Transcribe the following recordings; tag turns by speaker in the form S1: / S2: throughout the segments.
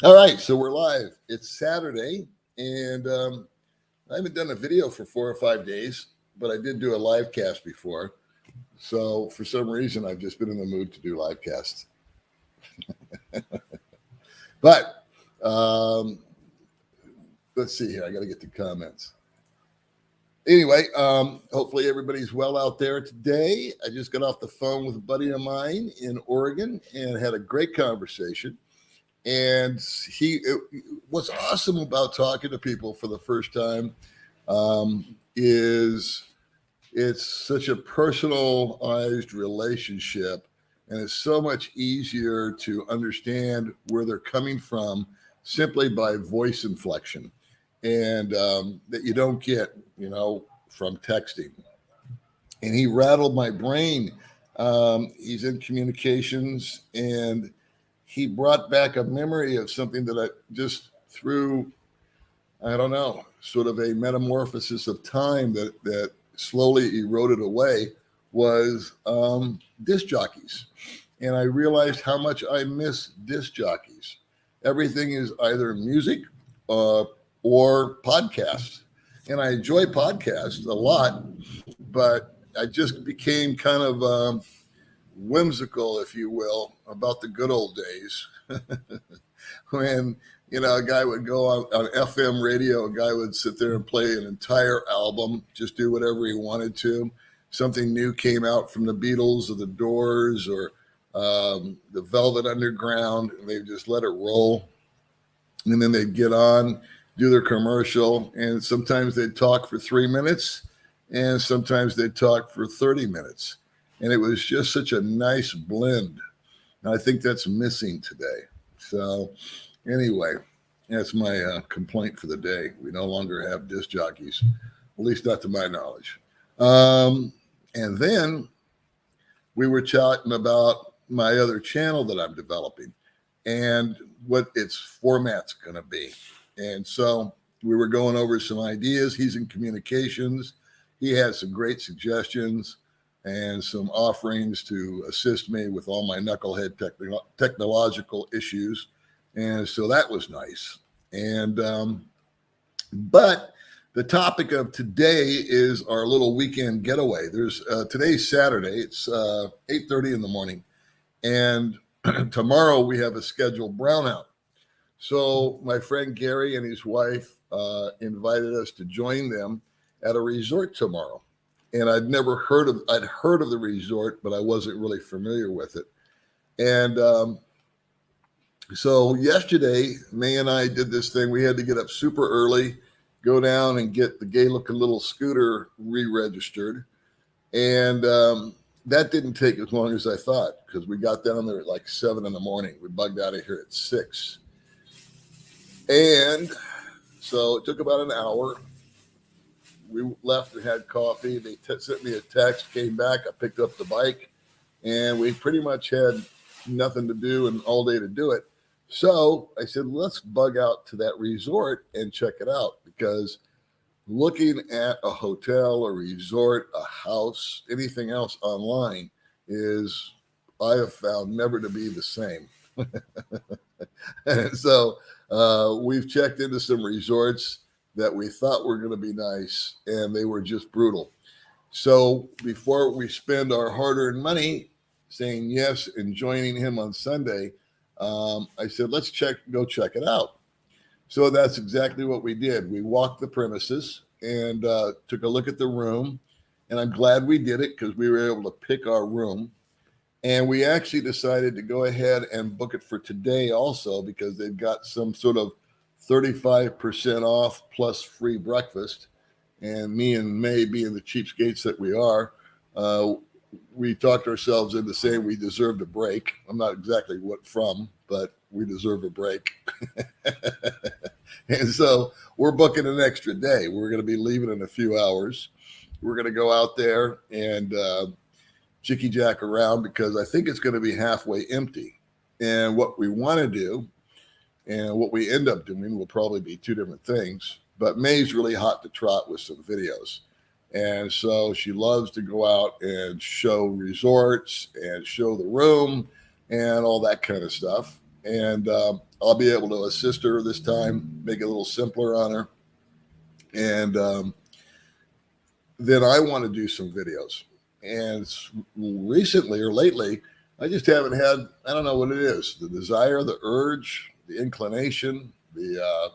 S1: All right, so we're live. It's Saturday, and I haven't done a video for 4 or 5 days, but I did do a live cast before. So for some reason, I've just been in the mood to do live casts. But um, let's see here. I got to get the comments. Anyway, hopefully everybody's well out there today. I just got off the phone with a buddy of mine in Oregon and had a great conversation. And what's awesome about talking to people for the first time is it's such a personalized relationship, and it's so much easier to understand where they're coming from simply by voice inflection, and that you don't get, from texting. And he rattled my brain. He's in communications, and he brought back a memory of something that I just through, I don't know, sort of a metamorphosis of time that slowly eroded away was disc jockeys. And I realized how much I miss disc jockeys. Everything is either music or podcasts. And I enjoy podcasts a lot, but I just became kind of whimsical, if you will, about the good old days when a guy would go on FM radio, a guy would sit there and play an entire album, just do whatever he wanted to. Something new came out from the Beatles or the Doors or the Velvet Underground, and they just let it roll. And then they'd get on, do their commercial, and sometimes they'd talk for 3 minutes, and sometimes they'd talk for 30 minutes. And it was just such a nice blend. And I think that's missing today. So anyway, that's my complaint for the day. We no longer have disc jockeys, at least not to my knowledge. And then we were chatting about my other channel that I'm developing and what its format's going to be. And so we were going over some ideas. He's in communications. He had some great suggestions and some offerings to assist me with all my knucklehead technological issues. And so that was nice. And but the topic of today is our little weekend getaway. There's today's Saturday. It's 8:30 in the morning. And tomorrow we have a scheduled brownout. So my friend Gary and his wife invited us to join them at a resort tomorrow. And I'd heard of the resort, but I wasn't really familiar with it. And so yesterday, May and I did this thing. We had to get up super early, go down and get the gay-looking little scooter re-registered. And that didn't take as long as I thought because we got down there at like 7 in the morning. We bugged out of here at 6. And so it took about an hour. We left and had coffee. They sent me a text, came back. I picked up the bike, and we pretty much had nothing to do and all day to do it. So I said, let's bug out to that resort and check it out, because looking at a hotel, a resort, a house, anything else online is, I have found, never to be the same. And so we've checked into some resorts that we thought were going to be nice, and they were just brutal. So before we spend our hard-earned money saying yes and joining him on Sunday, I said, let's go check it out. So that's exactly what we did. We walked the premises and took a look at the room, and I'm glad we did it because we were able to pick our room. And we actually decided to go ahead and book it for today also, because they've got some sort of 35% off plus free breakfast. And me and May, being the cheapskates that we are, we talked ourselves into saying we deserved a break. I'm not exactly what from, but we deserve a break. And so we're booking an extra day. We're going to be leaving in a few hours. We're going to go out there and chicky jack around, because I think it's going to be halfway empty. And what we want to do and what we end up doing will probably be two different things. But May's really hot to trot with some videos. And so she loves to go out and show resorts and show the room and all that kind of stuff. and I'll be able to assist her this time, make it a little simpler on her. And then I want to do some videos. And recently or lately, I just haven't had, I don't know what it is, the desire, the urge, the inclination, the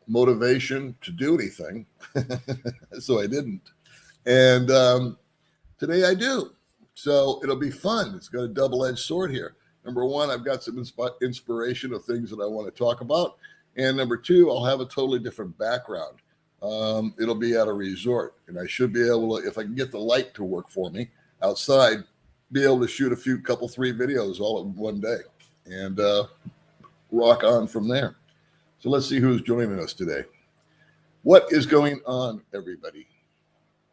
S1: motivation to do anything. So I didn't. And today I do. So it'll be fun. It's got a double-edged sword here. Number one, I've got some inspiration of things that I want to talk about. And number two, I'll have a totally different background. It'll be at a resort. And I should be able to, if I can get the light to work for me outside, be able to shoot a couple, 3 videos all in one day and rock on from there. So let's see who's joining us today. What is going on, everybody?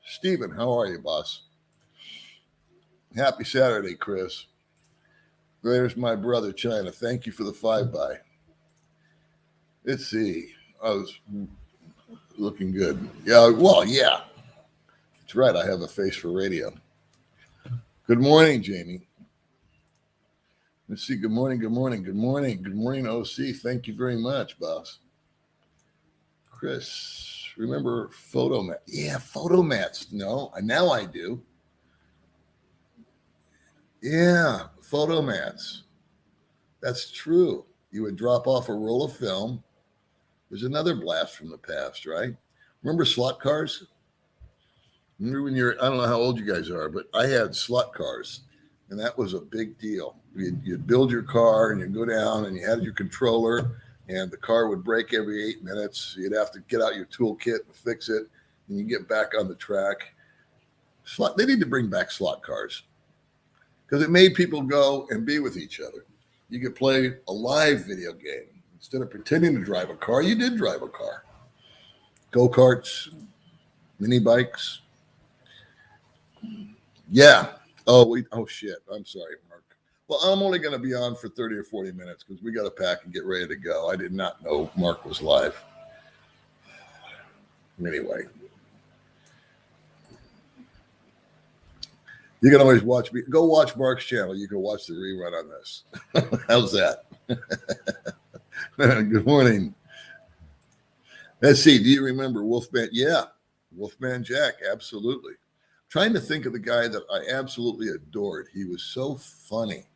S1: Stephen, how are you, boss? Happy Saturday, Chris. There's my brother, China. Thank you for the 5x. Let's see. I was looking good. Yeah, well, yeah. That's right. I have a face for radio. Good morning, Jamie. Let's see. Good morning, good morning, good morning. Good morning, OC. Thank you very much, boss. Chris, remember Photomat? Yeah, Photomats. No, now I do. Yeah, Photomats. That's true. You would drop off a roll of film. There's another blast from the past, right? Remember slot cars? Remember when I don't know how old you guys are, but I had slot cars, and that was a big deal. You'd build your car, and you'd go down, and you had your controller, and the car would break every 8 minutes. You'd have to get out your toolkit and fix it, and you get back on the track. They need to bring back slot cars because it made people go and be with each other. You could play a live video game. Instead of pretending to drive a car, you did drive a car. Go-karts, mini bikes. Yeah. Oh, shit. I'm sorry, Mark. Well, I'm only going to be on for 30 or 40 minutes because we got to pack and get ready to go. I did not know Mark was live. Anyway. You can always watch me. Go watch Mark's channel. You can watch the rerun on this. How's that? Good morning. Let's see. Do you remember Wolfman? Yeah. Wolfman Jack. Absolutely. Trying to think of the guy that I absolutely adored. He was so funny.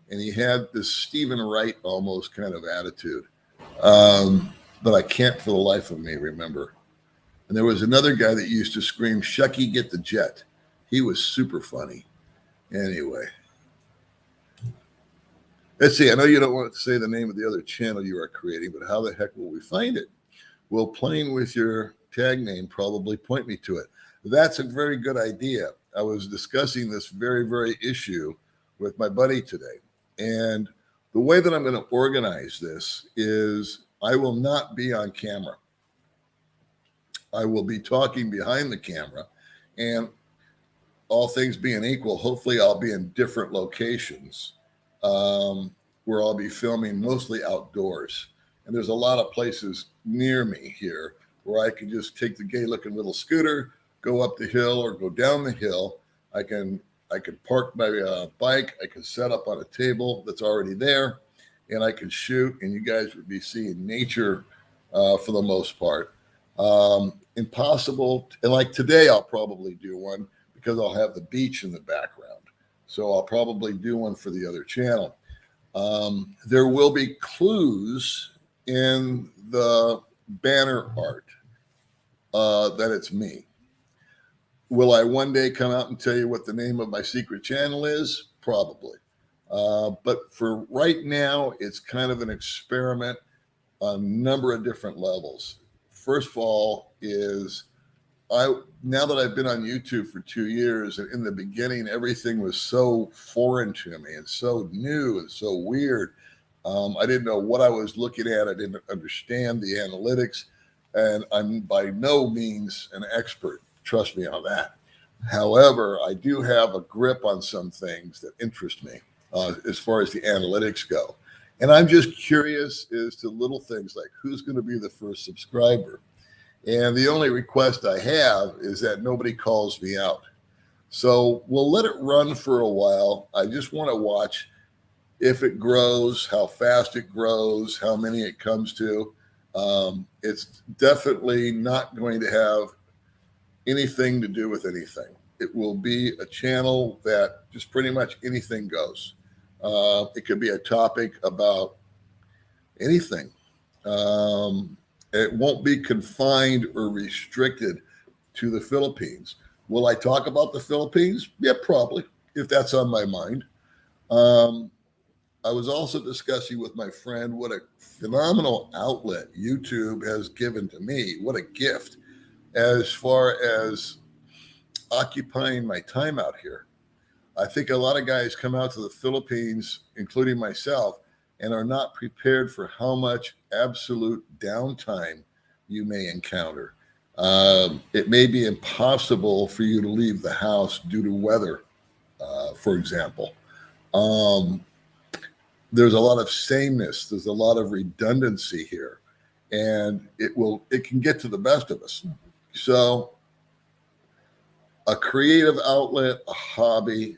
S1: And he had this Stephen Wright almost kind of attitude. But I can't for the life of me remember. And there was another guy that used to scream, "Shucky, get the jet." He was super funny. Anyway. Let's see. I know you don't want to say the name of the other channel you are creating, but how the heck will we find it? Will playing with your tag name probably point me to it? That's a very good idea. I was discussing this very, very issue with my buddy today. And the way that I'm going to organize this is I will not be on camera. I will be talking behind the camera. And all things being equal, hopefully I'll be in different locations where I'll be filming mostly outdoors. And there's a lot of places near me here where I can just take the gay looking little scooter, go up the hill or go down the hill. I can park my bike. I can set up on a table that's already there and I can shoot, and you guys would be seeing nature for the most part. Impossible. And like today, I'll probably do one because I'll have the beach in the background. So I'll probably do one for the other channel. There will be clues in the banner art that it's me. Will I one day come out and tell you what the name of my secret channel is? Probably. But for right now, it's kind of an experiment on a number of different levels. First of all is now that I've been on YouTube for 2 years, and in the beginning, everything was so foreign to me and so new and so weird. I didn't know what I was looking at. I didn't understand the analytics, and I'm by no means an expert. Trust me on that. However, I do have a grip on some things that interest me as far as the analytics go. And I'm just curious as to little things like who's going to be the first subscriber. And the only request I have is that nobody calls me out. So we'll let it run for a while. I just want to watch. if it grows, how fast it grows, how many it comes to. It's definitely not going to have anything to do with anything. It will be a channel that just pretty much anything goes. It could be a topic about anything. It won't be confined or restricted to the Philippines. Will I talk about the Philippines? Yeah, probably, if that's on my mind. Um, I was also discussing with my friend what a phenomenal outlet YouTube has given to me. What a gift as far as occupying my time out here. I think a lot of guys come out to the Philippines, including myself, and are not prepared for how much absolute downtime you may encounter. It may be impossible for you to leave the house due to weather, for example. Um, there's a lot of sameness. There's a lot of redundancy here, and it can get to the best of us. So a creative outlet, a hobby,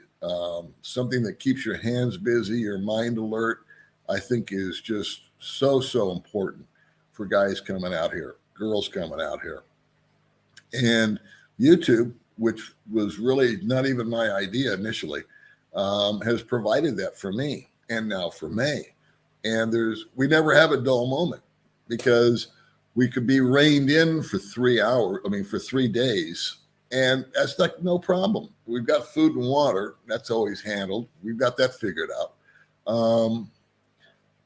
S1: something that keeps your hands busy, your mind alert, I think is just so important for guys coming out here, girls coming out here. And YouTube, which was really not even my idea initially, has provided that for me and now for May. And we never have a dull moment because we could be reined in for 3 hours, for 3 days. And that's like no problem. We've got food and water. That's always handled. We've got that figured out.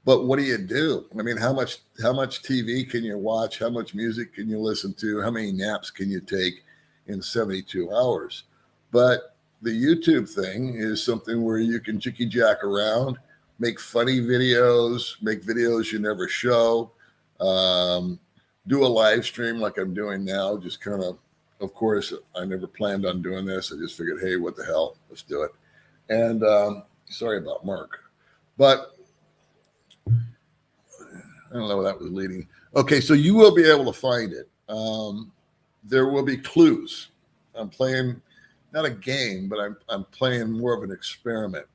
S1: But what do you do? How much TV can you watch? How much music can you listen to? How many naps can you take in 72 hours? But the YouTube thing is something where you can jicky jack around, make funny videos, make videos you never show, do a live stream like I'm doing now, just kind of course, I never planned on doing this. I just figured, hey, what the hell? Let's do it. And sorry about Mark. But I don't know where that was leading. Okay, so you will be able to find it. There will be clues. I'm playing, not a game, but I'm playing more of an experiment.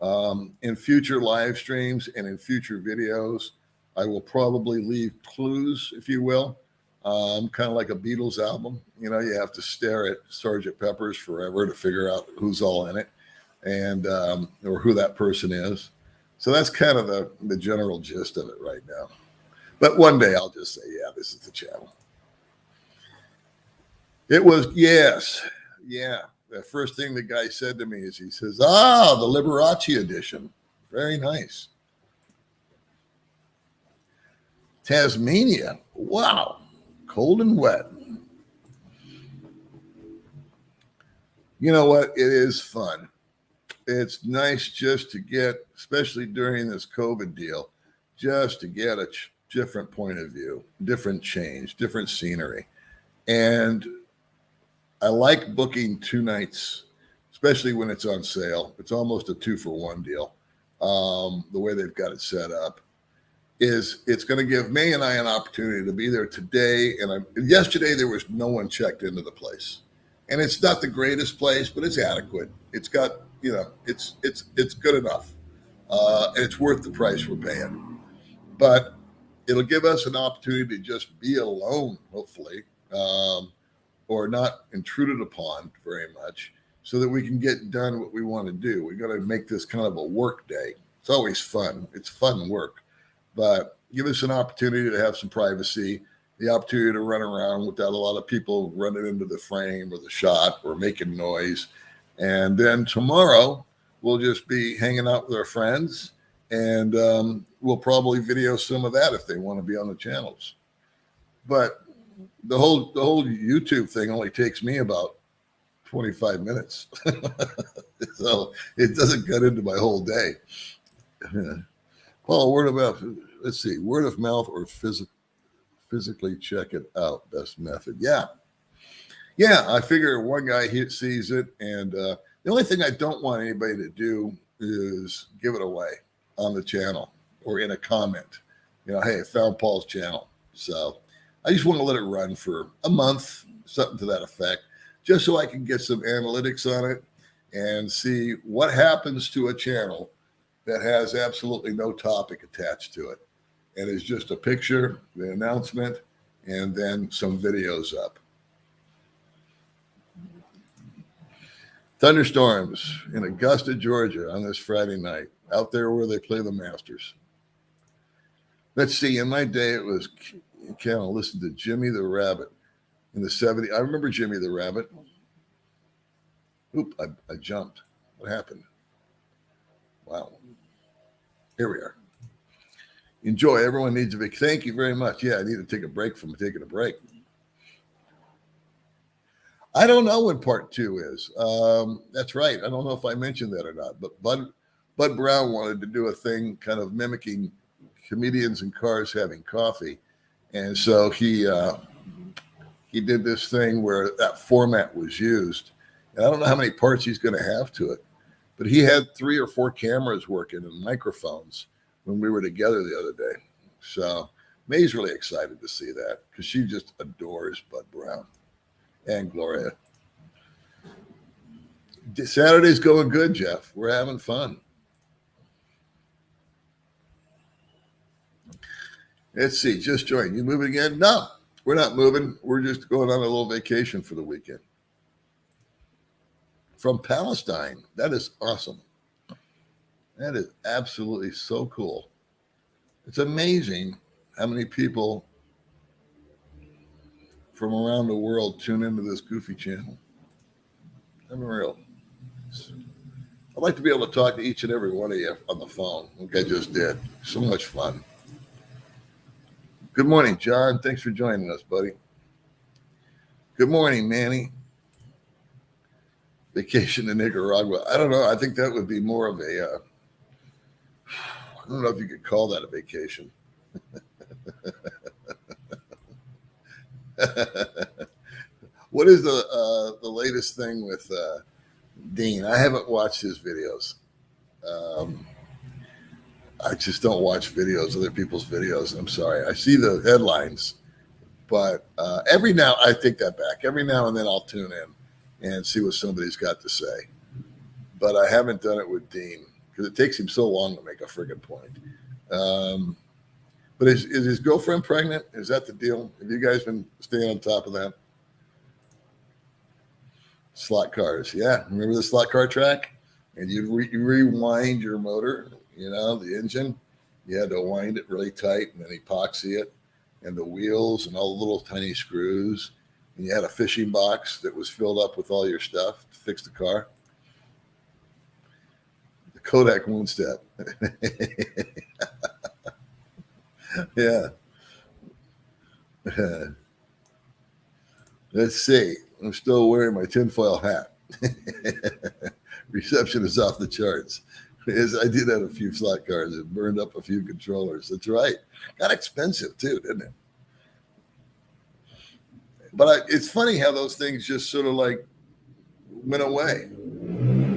S1: In future live streams and in future videos, I will probably leave clues, if you will. Kind of like a Beatles album. You have to stare at Sgt. Pepper's forever to figure out who's all in it and or who that person is. So that's kind of the general gist of it right now. But one day I'll just say, yeah, this is the channel. It was, yes. Yeah. The first thing the guy said to me is he says, the Liberace edition. Very nice. Tasmania. Wow. Cold and wet. You know what? It is fun. It's nice just to get, especially during this COVID deal, just to get a different point of view, different change, different scenery. And I like booking 2 nights, especially when it's on sale. It's almost a 2-for-1 deal. The way they've got it set up is it's going to give May and I an opportunity to be there today. And yesterday there was no one checked into the place. And it's not the greatest place, but it's adequate. It's got, it's good enough. And it's worth the price we're paying. But it'll give us an opportunity to just be alone, hopefully, or not intruded upon very much, so that we can get done what we want to do. We got to make this kind of a work day. It's always fun. It's fun work. But give us an opportunity to have some privacy, the opportunity to run around without a lot of people running into the frame or the shot or making noise. And then tomorrow, we'll just be hanging out with our friends, and we'll probably video some of that if they want to be on the channels. But the whole YouTube thing only takes me about 25 minutes. So it doesn't cut into my whole day. Paul, word of mouth. Let's see, word of mouth or physically check it out. Best method. Yeah. I figure one guy sees it, and the only thing I don't want anybody to do is give it away on the channel or in a comment. Hey, I found Paul's channel. So I just want to let it run for a month, something to that effect, just so I can get some analytics on it and see what happens to a channel that has absolutely no topic attached to it. And it's just a picture, the announcement, and then some videos up. Thunderstorms in Augusta, Georgia on this Friday night, out there where they play the Masters. Let's see, in my day, it was, you can't listen to Jimmy the Rabbit in the 70s. I remember Jimmy the Rabbit. Oop, I jumped. What happened? Wow. Here we are. Enjoy. Everyone needs a break. Thank you very much. Yeah, I need to take a break from taking a break. I don't know what part 2 is. That's right. I don't know if I mentioned that or not, but Bud Brown wanted to do a thing kind of mimicking comedians in cars having coffee. And so he did this thing where that format was used. And I don't know how many parts he's going to have to it, but he had 3 or 4 cameras working and microphones when we were together the other day. So May's really excited to see that because she just adores Bud Brown and Gloria. Saturday's going good, Jeff. We're having fun. Let's see. Just joined. You moving again? No, we're not moving. We're just going on a little vacation for the weekend. From Palestine. That is awesome. That is absolutely so cool. It's amazing how many people from around the world tune into this goofy channel. Unreal. I'd like to be able to talk to each and every one of you on the phone, like I just did. So much fun. Good morning, John. Thanks for joining us, buddy. Good morning, Manny. Vacation to Nicaragua. I don't know. I think that would be more of a, I don't know if you could call that a vacation. What is the latest thing with Dean? I haven't watched his videos. I just don't watch videos, other people's videos. I'm sorry. I see the headlines, but every now, I take that back. Every now and then I'll tune in and see what somebody's got to say. But I haven't done it with Dean because it takes him so long to make a friggin' point. But is his girlfriend pregnant? Is that the deal? Have you guys been staying on top of that? Slot cars. Yeah. Remember the slot car track? And you rewind your motor, the engine. You had to wind it really tight and then epoxy it and the wheels and all the little tiny screws. And you had a fishing box that was filled up with all your stuff to fix the car. The Kodak Moonstep. Yeah. Let's see. I'm still wearing my tinfoil hat. Reception is off the charts. I did have a few slot cars. It burned up a few controllers. That's right. Got expensive too, didn't it? But it's funny how those things just sort of like went away.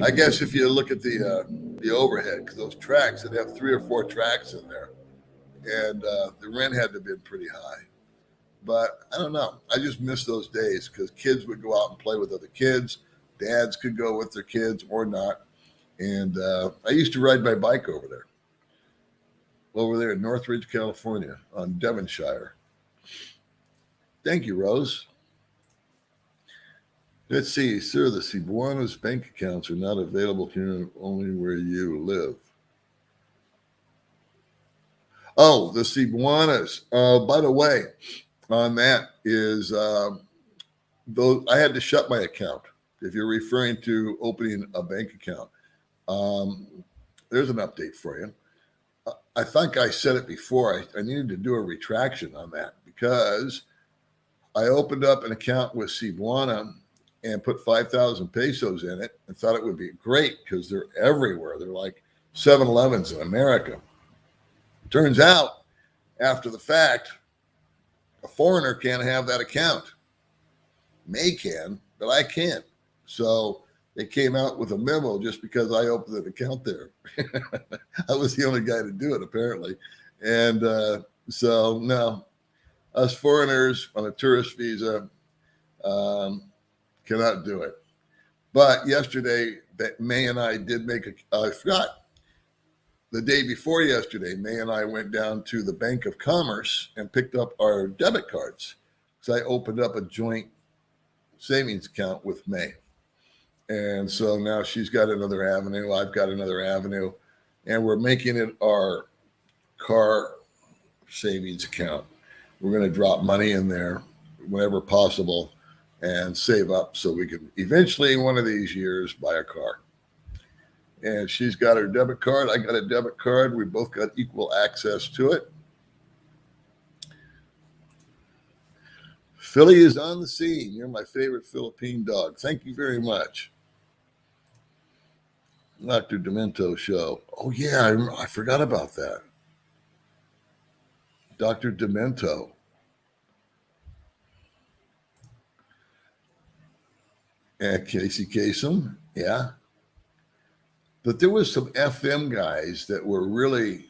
S1: I guess if you look at the overhead, because those tracks, they'd have 3 or 4 tracks in there. And the rent had to have been pretty high. But I don't know. I just miss those days because kids would go out and play with other kids. Dads could go with their kids or not. And I used to ride my bike over there in Northridge, California on Devonshire. Thank you, Rose. Let's see. Sir, the Cebuana's bank accounts are not available here, only where you live. Oh, the Cebuanas. By the way, on that is though I had to shut my account. If you're referring to opening a bank account, there's an update for you. I think I said it before. I needed to do a retraction on that because I opened up an account with Cebuana and put 5,000 pesos in it and thought it would be great because they're everywhere. They're like 7-Elevens in America. Turns out, after the fact, a foreigner can't have that account. May can, but I can't. So they came out with a memo just because I opened an account there. I was the only guy to do it, apparently. And so, no, us foreigners on a tourist visa cannot do it. But yesterday, May and I did make I forgot. the day before yesterday, May and I went down to the Bank of Commerce and picked up our debit cards. So I opened up a joint savings account with May. And so now she's got another avenue. I've got another avenue. And we're making it our car savings account. We're going to drop money in there whenever possible and save up so we can eventually, one of these years, buy a car. And she's got her debit card. I got a debit card. We both got equal access to it. Philly is on the scene. You're my favorite Philippine dog. Thank you very much. Dr. Demento show. Oh, yeah, I forgot about that. Dr. Demento. And Casey Kasem, yeah. But there was some FM guys that were really,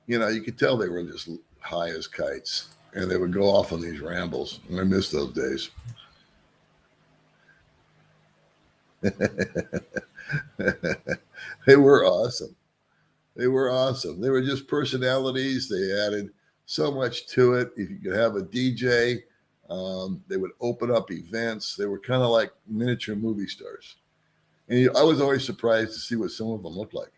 S1: you could tell they were just high as kites. And they would go off on these rambles. And I miss those days. They were awesome. They were awesome. They were just personalities. They added so much to it. If you could have a DJ, they would open up events. They were kind of like miniature movie stars. And I was always surprised to see what some of them looked like.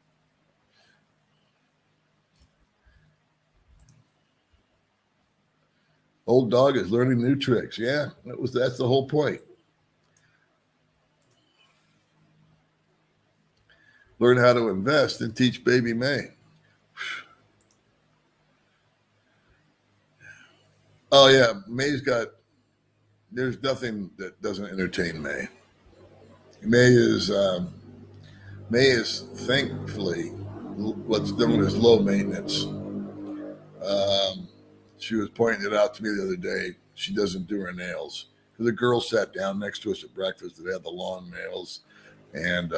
S1: Old dog is learning new tricks. Yeah, that's the whole point. Learn how to invest and teach Baby Mae. Oh yeah, there's nothing that doesn't entertain Mae. Mae is thankfully what's known as low maintenance. She was pointing it out to me the other day. She doesn't do her nails. The girl sat down next to us at breakfast that had the long nails. And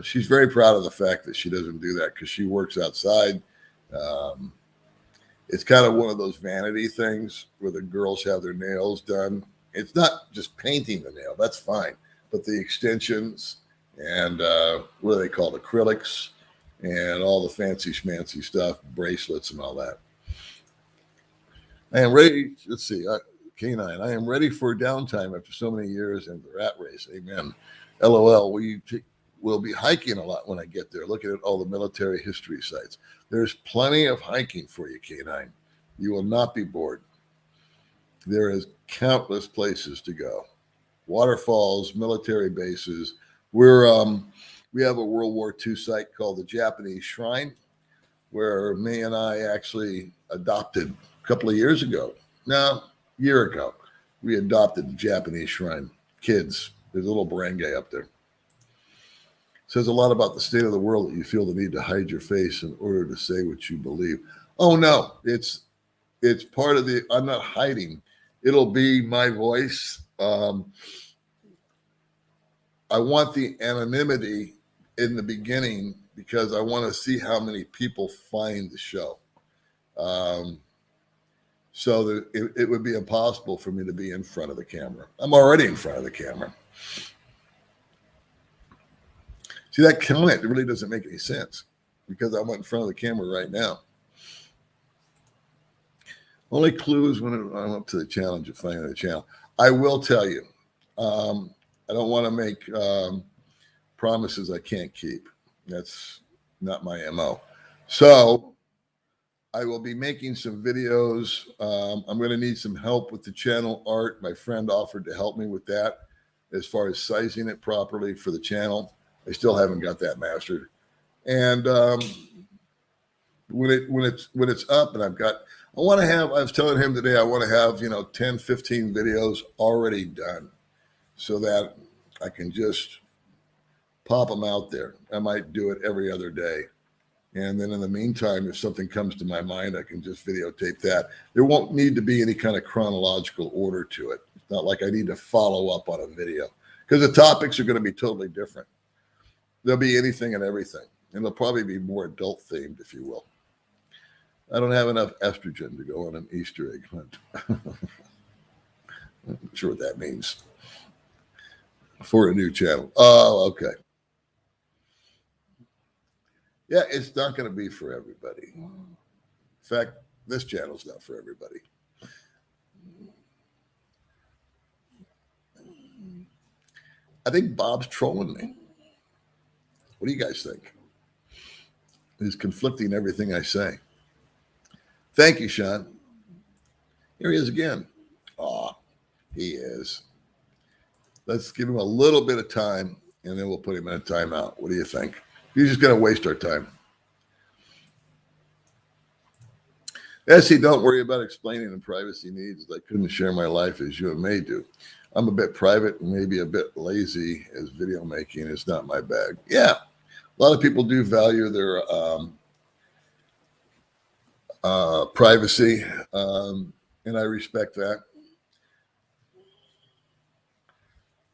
S1: she's very proud of the fact that she doesn't do that because she works outside. It's kind of one of those vanity things where the girls have their nails done. It's not just painting the nail. That's fine. But the extensions and what are they called? Acrylics and all the fancy schmancy stuff, bracelets and all that. I am ready. Let's see. K9. I am ready for downtime after so many years in the rat race. Amen. LOL. We'll be hiking a lot when I get there, looking at all the military history sites. There's plenty of hiking for you, K9. You will not be bored. There is countless places to go. Waterfalls, military bases. We have a World War II site called the Japanese Shrine, where May and I actually adopted a couple of years ago. No, a year ago, we adopted the Japanese Shrine. Kids, there's a little barangay up there. Says a lot about the state of the world that you feel the need to hide your face in order to say what you believe. Oh no, it's part of I'm not hiding. It'll be my voice. I want the anonymity in the beginning because I want to see how many people find the show. So that it would be impossible for me to be in front of the camera. I'm already in front of the camera. See, that comment really doesn't make any sense because I'm in front of the camera right now. Only clue is when I'm up to the challenge of finding the channel. I will tell you, I don't want to make promises I can't keep. That's not my MO. So I will be making some videos. I'm going to need some help with the channel art. My friend offered to help me with that as far as sizing it properly for the channel. I still haven't got that mastered. And when it's up and I was telling him today, I want to have, 10, 15 videos already done so that I can just pop them out there. I might do it every other day. And then in the meantime, if something comes to my mind, I can just videotape that. There won't need to be any kind of chronological order to it. It's not like I need to follow up on a video because the topics are going to be totally different. There'll be anything and everything. And they'll probably be more adult themed, if you will. I don't have enough estrogen to go on an Easter egg hunt. I'm not sure what that means. For a new channel. Oh, okay. Yeah, it's not going to be for everybody. In fact, this channel's not for everybody. I think Bob's trolling me. What do you guys think? He's conflicting everything I say. Thank you, Sean. Here he is again. Aw, he is. Let's give him a little bit of time, and then we'll put him in a timeout. What do you think? He's just going to waste our time. Essie, don't worry about explaining the privacy needs. I couldn't share my life as you and May do. I'm a bit private and maybe a bit lazy, as video making is not my bag. Yeah, a lot of people do value their privacy, and I respect that.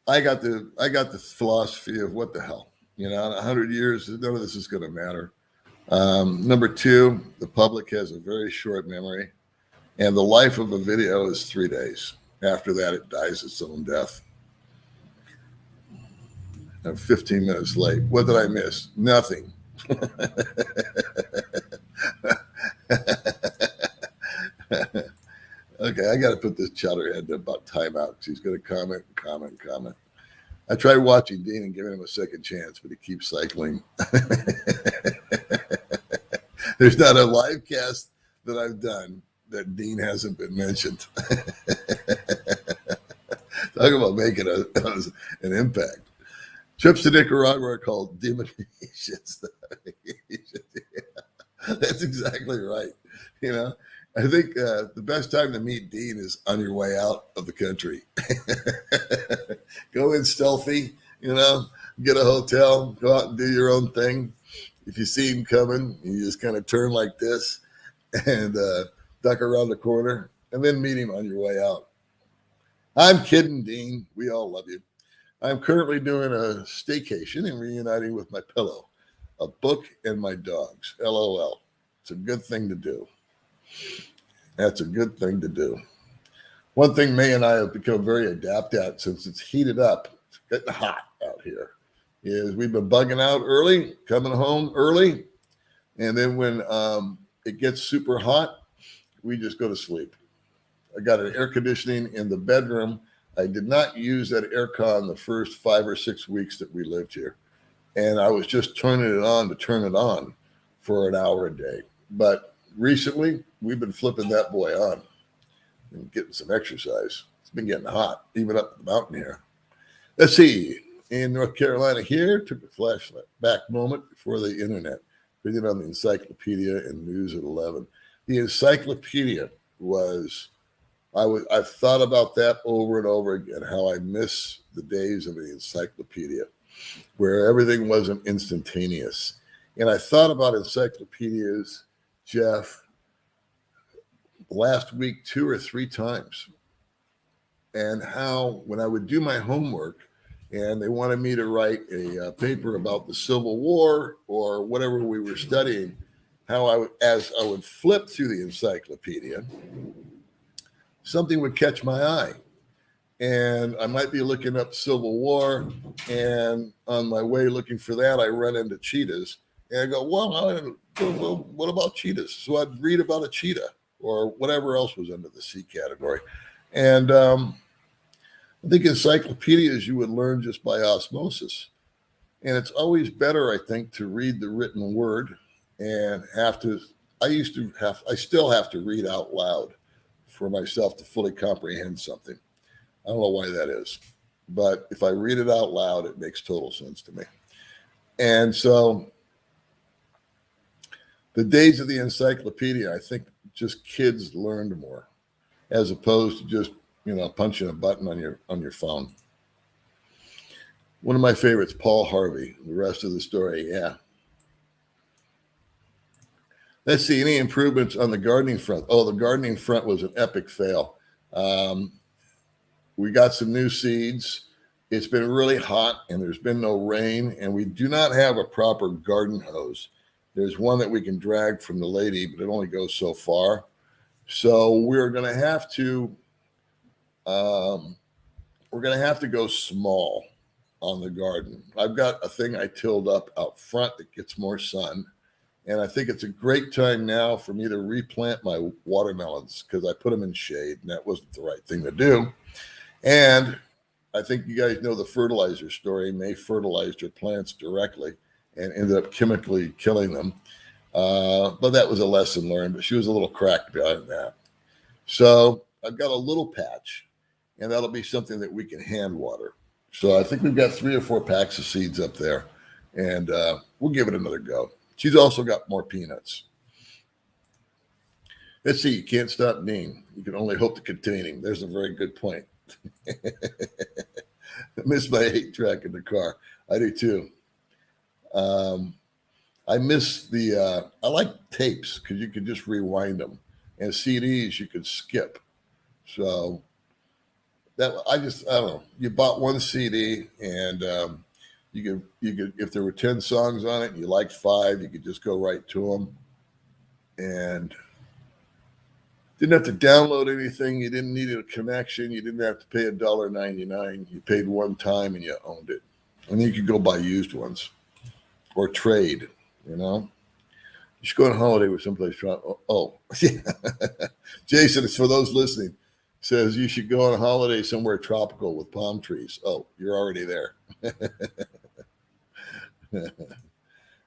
S1: I got the philosophy of what the hell, in 100 years, none of this is going to matter. Number two, the public has a very short memory, and the life of a video is 3 days. After that, it dies its own death. I'm 15 minutes late. What did I miss? Nothing. Okay, I got to put this chowderhead about timeout because he's going to comment. I tried watching Dean and giving him a second chance, but he keeps cycling. There's not a live cast that I've done that Dean hasn't been mentioned. Talk about making an impact. Trips to Nicaragua are called demonstrations. That's exactly right. I think the best time to meet Dean is on your way out of the country. Go in stealthy, get a hotel, go out and do your own thing. If you see him coming, you just kind of turn like this and duck around the corner and then meet him on your way out. I'm kidding, Dean. We all love you. I'm currently doing a staycation and reuniting with my pillow, a book, and my dogs. LOL. It's a good thing to do. That's a good thing to do. One thing May and I have become very adept at since it's heated up, it's getting hot out here, is we've been bugging out early, coming home early, and then when it gets super hot, we just go to sleep. I got an air conditioning in the bedroom. I did not use that air con the first 5 or 6 weeks that we lived here. And I was just turning it on to turn it on for an hour a day. But recently, we've been flipping that boy on and getting some exercise. It's been getting hot, even up the mountain here. Let's see. In North Carolina here, took a flashback moment before the internet. Reading on the encyclopedia and news at 11. The encyclopedia was... I've thought about that over and over again, how I miss the days of the encyclopedia where everything wasn't instantaneous. And I thought about encyclopedias, Jeff, last week 2 or 3 times. And how when I would do my homework and they wanted me to write a paper about the Civil War or whatever we were studying, how as I would flip through the encyclopedia, something would catch my eye. And I might be looking up Civil War, and on my way looking for that, I run into cheetahs. And I go, well, what about cheetahs? So I'd read about a cheetah or whatever else was under the C category. And I think encyclopedias you would learn just by osmosis. And it's always better, I think, to read the written word and I still have to read out loud for myself to fully comprehend something. I don't know why that is, but if I read it out loud, it makes total sense to me. And so the days of the encyclopedia, I think just kids learned more as opposed to just, punching a button on your phone. One of my favorites, Paul Harvey. The rest of the story, yeah. Let's see, any improvements on the gardening front? Oh, the gardening front was an epic fail. We got some new seeds. It's been really hot and there's been no rain, and we do not have a proper garden hose. There's one that we can drag from the lady, but it only goes so far. So we're going to have to go small on the garden. I've got a thing I tilled up out front that gets more sun. And I think it's a great time now for me to replant my watermelons because I put them in shade, and that wasn't the right thing to do. And I think you guys know the fertilizer story. May fertilized her plants directly and ended up chemically killing them. But that was a lesson learned, but she was a little cracked behind that. So I've got a little patch, and that'll be something that we can hand water. So I think we've got 3 or 4 packs of seeds up there, and we'll give it another go. She's also got more peanuts. Let's see. You can't stop being. You can only hope to containing. There's a very good point. I miss my 8-track in the car. I do too. I miss I like tapes because you can just rewind them, and CDs you could skip. So I don't know. You bought one CD, and you could if there were 10 songs on it and you liked 5, you could just go right to them, and didn't have to download anything. You didn't need a connection. You didn't have to pay $1.99. You paid one time and you owned it, and then you could go buy used ones or trade. You should go on holiday with someplace. Oh, yeah. Jason, it's for those listening. Says you should go on a holiday somewhere tropical with palm trees. Oh, you're already there.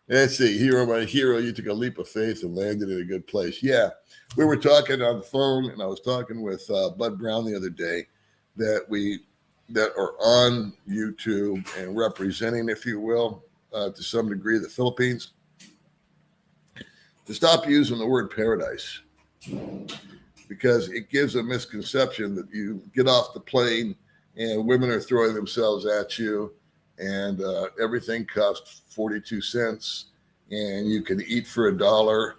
S1: Let's see. Hero, my hero, you took a leap of faith and landed in a good place. Yeah, we were talking on the phone, and I was talking with Bud Brown the other day that are on YouTube and representing, if you will, to some degree, the Philippines, to stop using the word paradise, because it gives a misconception that you get off the plane and women are throwing themselves at you, and everything costs 42 cents, and you can eat for $1,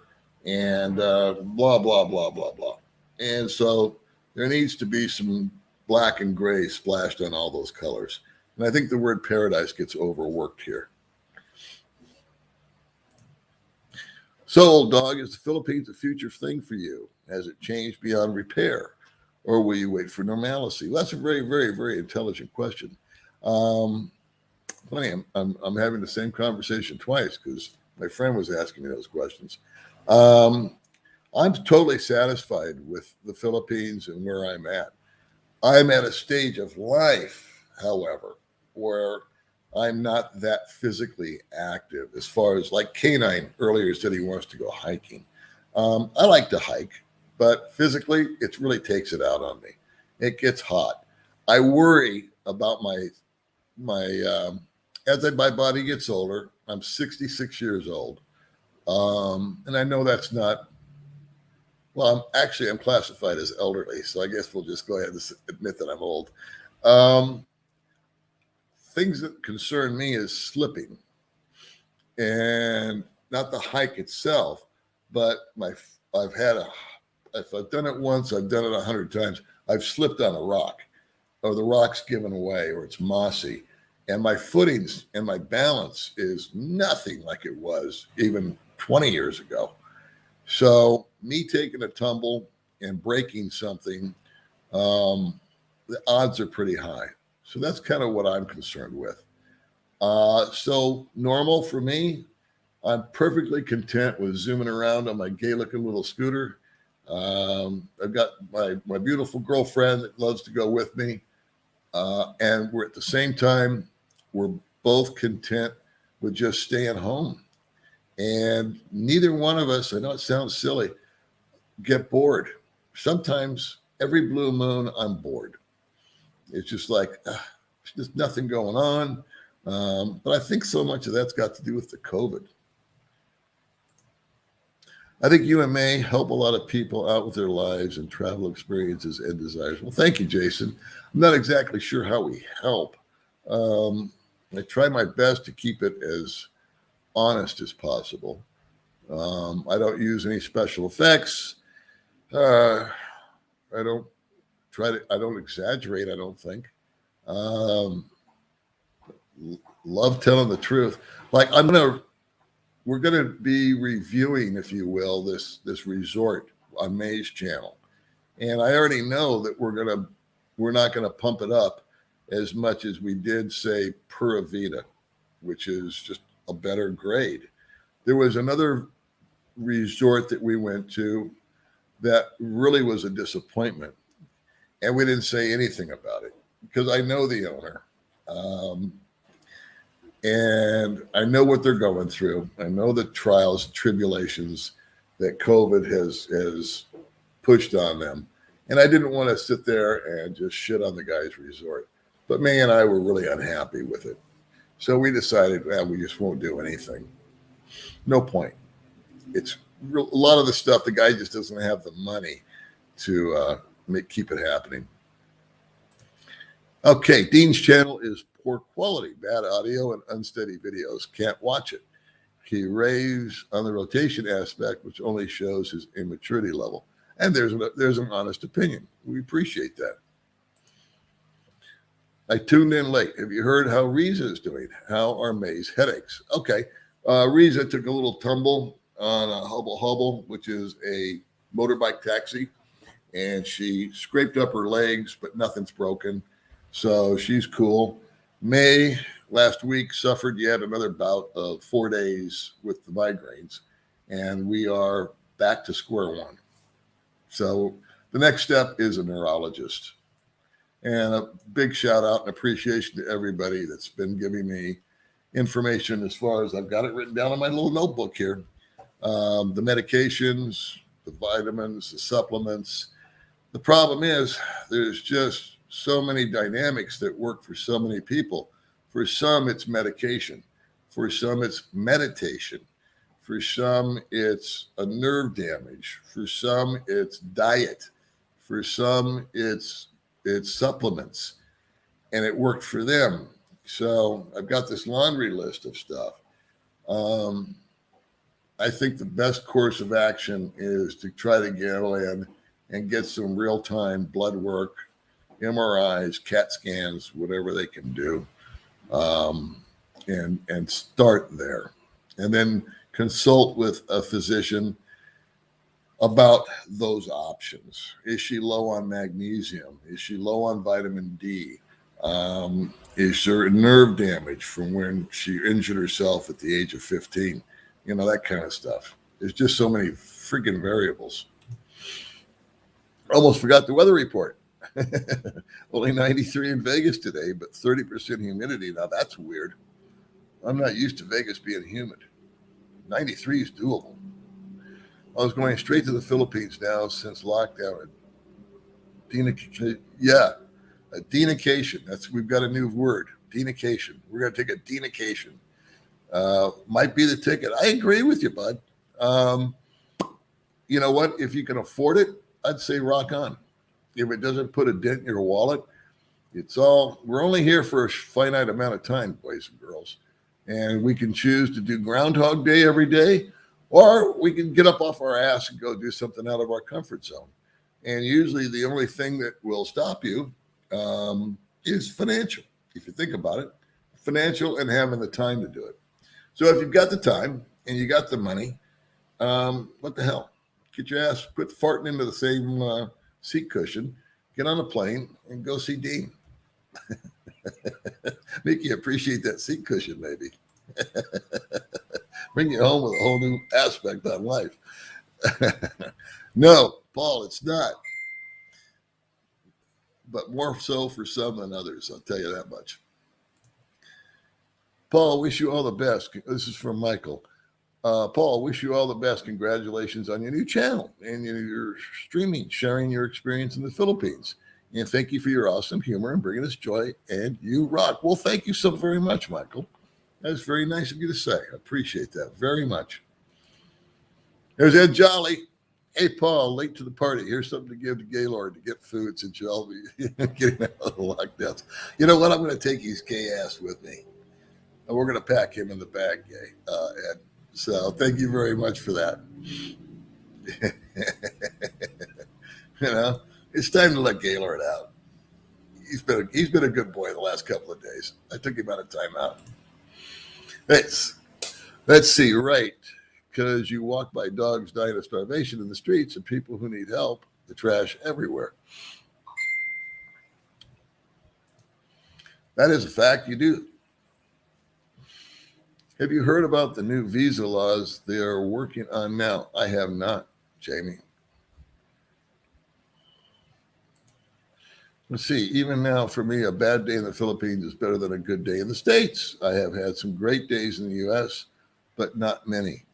S1: and blah, blah, blah, blah, blah. And so there needs to be some black and gray splashed on all those colors. And I think the word paradise gets overworked here. So, old dog, is the Philippines a future thing for you? Has it changed beyond repair? Or will you wait for normalcy? Well, that's a very, very, very intelligent question. Funny, I'm having the same conversation twice because my friend was asking me those questions. I'm totally satisfied with the Philippines and where I'm at. I'm at a stage of life, however, where I'm not that physically active as far as, like Canine earlier said he wants to go hiking. I like to hike, but physically it really takes it out on me. It gets hot. I worry about my as my body gets older. I'm 66 years old. And I know that's not, well, I'm classified as elderly, so I guess we'll just go ahead and admit that I'm old. Things that concern me is slipping, and not the hike itself, but if I've done it once, I've done it 100 times. I've slipped on a rock, or the rock's given away, or it's mossy, and my footings and my balance is nothing like it was even 20 years ago. So me taking a tumble and breaking something, the odds are pretty high. So that's kind of what I'm concerned with. So normal for me, I'm perfectly content with zooming around on my gay-looking little scooter. I've got my beautiful girlfriend that loves to go with me. And we're at the same time, we're both content with just staying home. And neither one of us, I know it sounds silly, get bored. Sometimes every blue moon, I'm bored. It's just like, there's just nothing going on. But I think so much of that's got to do with the COVID. I think you and May help a lot of people out with their lives and travel experiences and desires. Well, thank you, Jason. I'm not exactly sure how we help. I try my best to keep it as honest as possible. I don't use any special effects. I don't exaggerate, I don't think. Love telling the truth. Like we're gonna be reviewing, if you will, this resort on May's channel. And I already know that we're not gonna pump it up as much as we did, say, Pura Vida, which is just a better grade. There was another resort that we went to that really was a disappointment. And we didn't say anything about it because I know the owner. Um, and I know what they're going through. I know the trials and tribulations that COVID has pushed on them. And I didn't want to sit there and just shit on the guy's resort. But May and I were really unhappy with it. So we decided, well, we just won't do anything. No point. It's a lot of the stuff, the guy just doesn't have the money to keep it happening. Okay, Dean's channel is poor quality, bad audio, and unsteady videos. Can't watch it. He raves on the rotation aspect, which only shows his immaturity level. And there's an honest opinion. We appreciate that. I tuned in late. Have you heard how Riza is doing? How are May's headaches? Okay, Riza took a little tumble on a Hubble Hubble, which is a motorbike taxi, and she scraped up her legs, but nothing's broken. So she's cool. May last week suffered yet another bout of 4 days with the migraines, and we are back to square one. So the next step is a neurologist. And a big shout out and appreciation to everybody that's been giving me information as far as I've got it written down on my little notebook here. The medications, the vitamins, the supplements. The problem is there's just so many dynamics that work for so many people. For some, it's medication. For some, it's meditation. For some, it's a nerve damage. For some, it's diet. For some, it's supplements. And it worked for them. So I've got this laundry list of stuff. I think the best course of action is to try to go in and get some real-time blood work, MRIs, CAT scans, whatever they can do, and start there. And then consult with a physician about those options. Is she low on magnesium? Is she low on vitamin D? Is there nerve damage from when she injured herself at the age of 15? You know, that kind of stuff. There's just so many freaking variables. Almost forgot the weather report. Only 93 in Vegas today, but 30% humidity. Now that's weird. I'm not used to Vegas being humid. 93 is doable. I was going straight to the Philippines now since lockdown. A denication. We've got a new word. Denication. We're going to take a denication. Might be the ticket. I agree with you, bud. You know what? If you can afford it, I'd say rock on. If it doesn't put a dent in your wallet, we're only here for a finite amount of time, boys and girls. And we can choose to do Groundhog Day every day, or we can get up off our ass and go do something out of our comfort zone. And usually the only thing that will stop you is financial. If you think about it, financial and having the time to do it. So if you've got the time and you got the money, what the hell? Get your ass, quit farting into the same seat cushion, get on a plane and go see Dean. Make you appreciate that seat cushion, maybe. Bring you home with a whole new aspect on life. No, Paul, it's not. But more so for some than others, I'll tell you that much. Paul, wish you all the best. This is from Michael. Paul, wish you all the best. Congratulations on your new channel and your streaming, sharing your experience in the Philippines. And thank you for your awesome humor and bringing us joy. And you rock. Well, thank you so very much, Michael. That's very nice of you to say. I appreciate that very much. There's Ed Jolly. Hey, Paul, late to the party. Here's something to give to Gaylord to get food since you'll be getting out of the lockdowns. You know what? I'm going to take his gay ass with me. And we're going to pack him in the bag, Ed. So thank you very much for that. You know, it's time to let Gaylord out. He's been a good boy the last couple of days. I took him out of time out. Let's see, right. Because you walk by dogs dying of starvation in the streets and people who need help, the trash everywhere. That is a fact. You do. Have you heard about the new visa laws they are working on now? I have not, Jamie. Let's see, even now for me, a bad day in the Philippines is better than a good day in the States. I have had some great days in the US, but not many.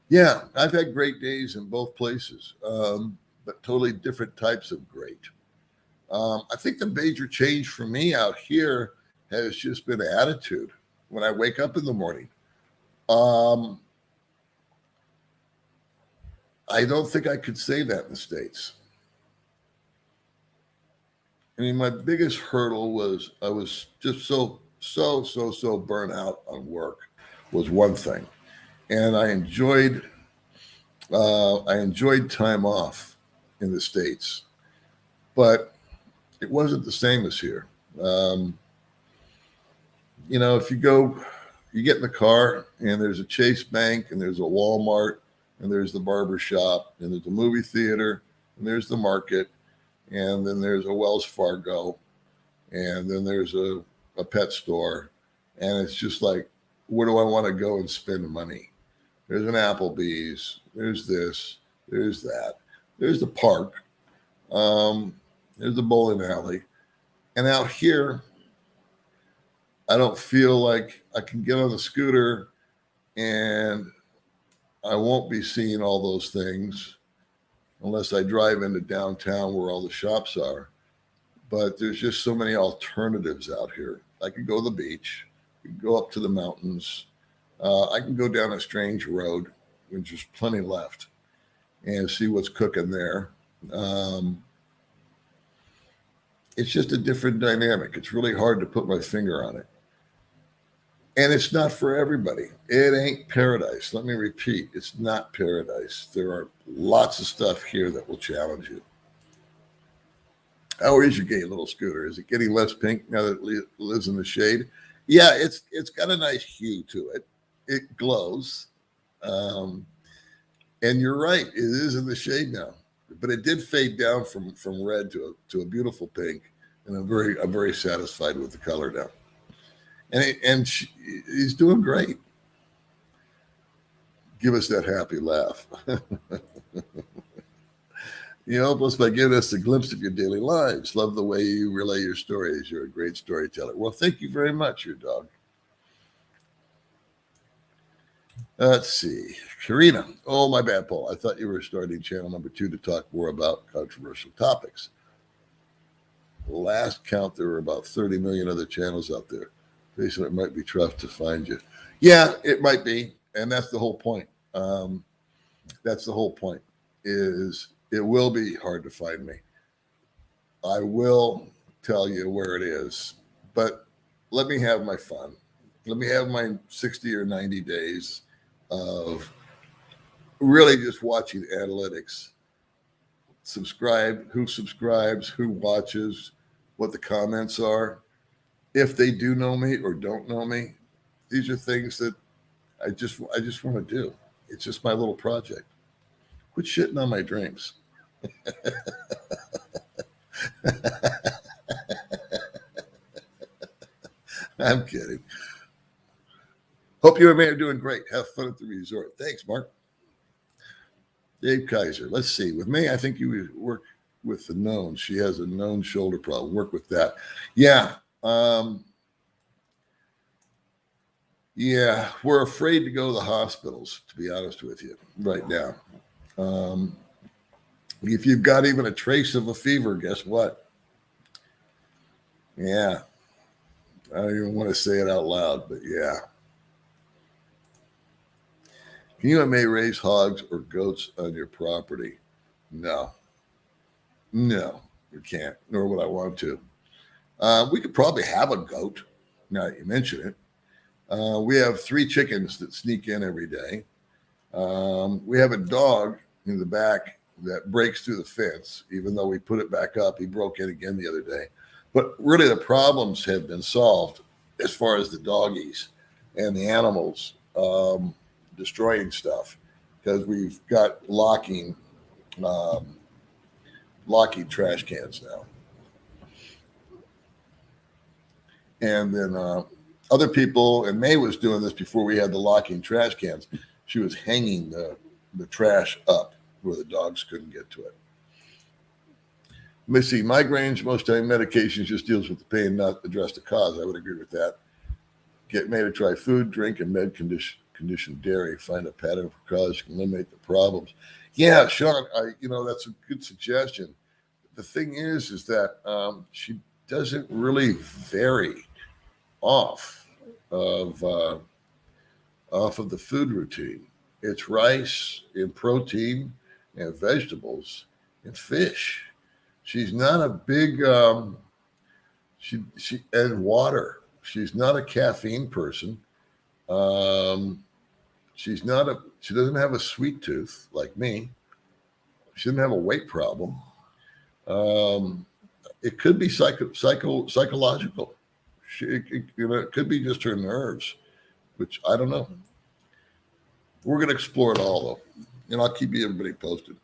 S1: Yeah, I've had great days in both places, but totally different types of great. I think the major change for me out here has just been attitude when I wake up in the morning. Um, I don't think I could say that in the States. I mean, my biggest hurdle was I was just so burnt out on work was one thing, and I enjoyed time off in the States, but it wasn't the same as here. Um, if you get in the car and there's a Chase Bank and there's a Walmart and there's the barber shop and there's a movie theater and there's the market and then there's a Wells Fargo and then there's a pet store. And it's just like, where do I want to go and spend money? There's an Applebee's, there's this, there's that, there's the park, there's the bowling alley. And out here, I don't feel like I can get on the scooter and I won't be seeing all those things unless I drive into downtown where all the shops are. But there's just so many alternatives out here. I could go to the beach, I could go up to the mountains, I can go down a strange road, which there's plenty left, and see what's cooking there. Um, it's just a different dynamic. It's really hard to put my finger on it. And it's not for everybody. It ain't paradise. Let me repeat, it's not paradise. There are lots of stuff here that will challenge you. How is your gay little scooter? Is it getting less pink now that it lives in the shade? Yeah, it's got a nice hue to it. It glows. Um, and you're right, it is in the shade now. But it did fade down from red to a beautiful pink. And I'm very satisfied with the color now. He's doing great. Give us that happy laugh. You help us by giving us a glimpse of your daily lives. Love the way you relay your stories. You're a great storyteller. Well, thank you very much, your dog. Let's see. Karina. Oh, my bad, Paul. I thought you were starting channel number 2 to talk more about controversial topics. Last count, there were about 30 million other channels out there. Jason, it might be tough to find you. Yeah, it might be. And that's the whole point. That's the whole point is it will be hard to find me. I will tell you where it is, but let me have my fun. Let me have my 60 or 90 days of really just watching analytics. Who subscribes, who watches, what the comments are. If they do know me or don't know me, these are things that I just want to do. It's just my little project. Quit shitting on my dreams. I'm kidding. Hope you and May are doing great. Have fun at the resort. Thanks, Mark. Dave Kaiser. Let's see. With May, I think you would work with the known. She has a known shoulder problem. Work with that. Yeah. Yeah, we're afraid to go to the hospitals, to be honest with you, right now. If you've got even a trace of a fever, guess what? Yeah, I don't even want to say it out loud, but yeah. Can you and May raise hogs or goats on your property? No, we can't, nor would I want to. We could probably have a goat, now that you mention it. We have 3 chickens that sneak in every day. We have a dog in the back that breaks through the fence, even though we put it back up. He broke in again the other day. But really, the problems have been solved as far as the doggies and the animals destroying stuff because we've got locking trash cans now. And then Other people, and Mae was doing this before we had the locking trash cans. She was hanging the trash up where the dogs couldn't get to it. Let me see. Migraines, most time medications just deals with the pain, not address the cause. I would agree with that. Get Mae to try food, drink, and med condition dairy. Find a pattern for cause, can eliminate the problems. Yeah, Sean, that's a good suggestion. The thing is that she doesn't really vary off of the food routine. It's rice and protein and vegetables and fish. She's not a big she and water. She's not a caffeine person. She doesn't have a sweet tooth like me. She doesn't have a weight problem. It could be psychological. It could be just her nerves, which I don't know. We're going to explore it all, though, and I'll keep everybody posted.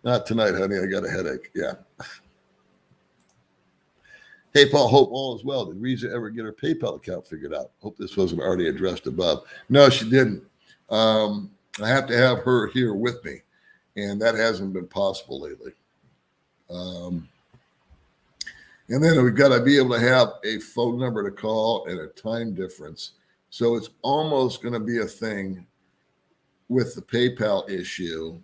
S1: Not tonight, honey. I got a headache. Yeah. Hey, Paul, hope all is well. Did Riza ever get her PayPal account figured out? Hope this wasn't already addressed above. No, she didn't. I have to have her here with me, and that hasn't been possible lately. And then we've got to be able to have a phone number to call and a time difference. So it's almost going to be a thing with the PayPal issue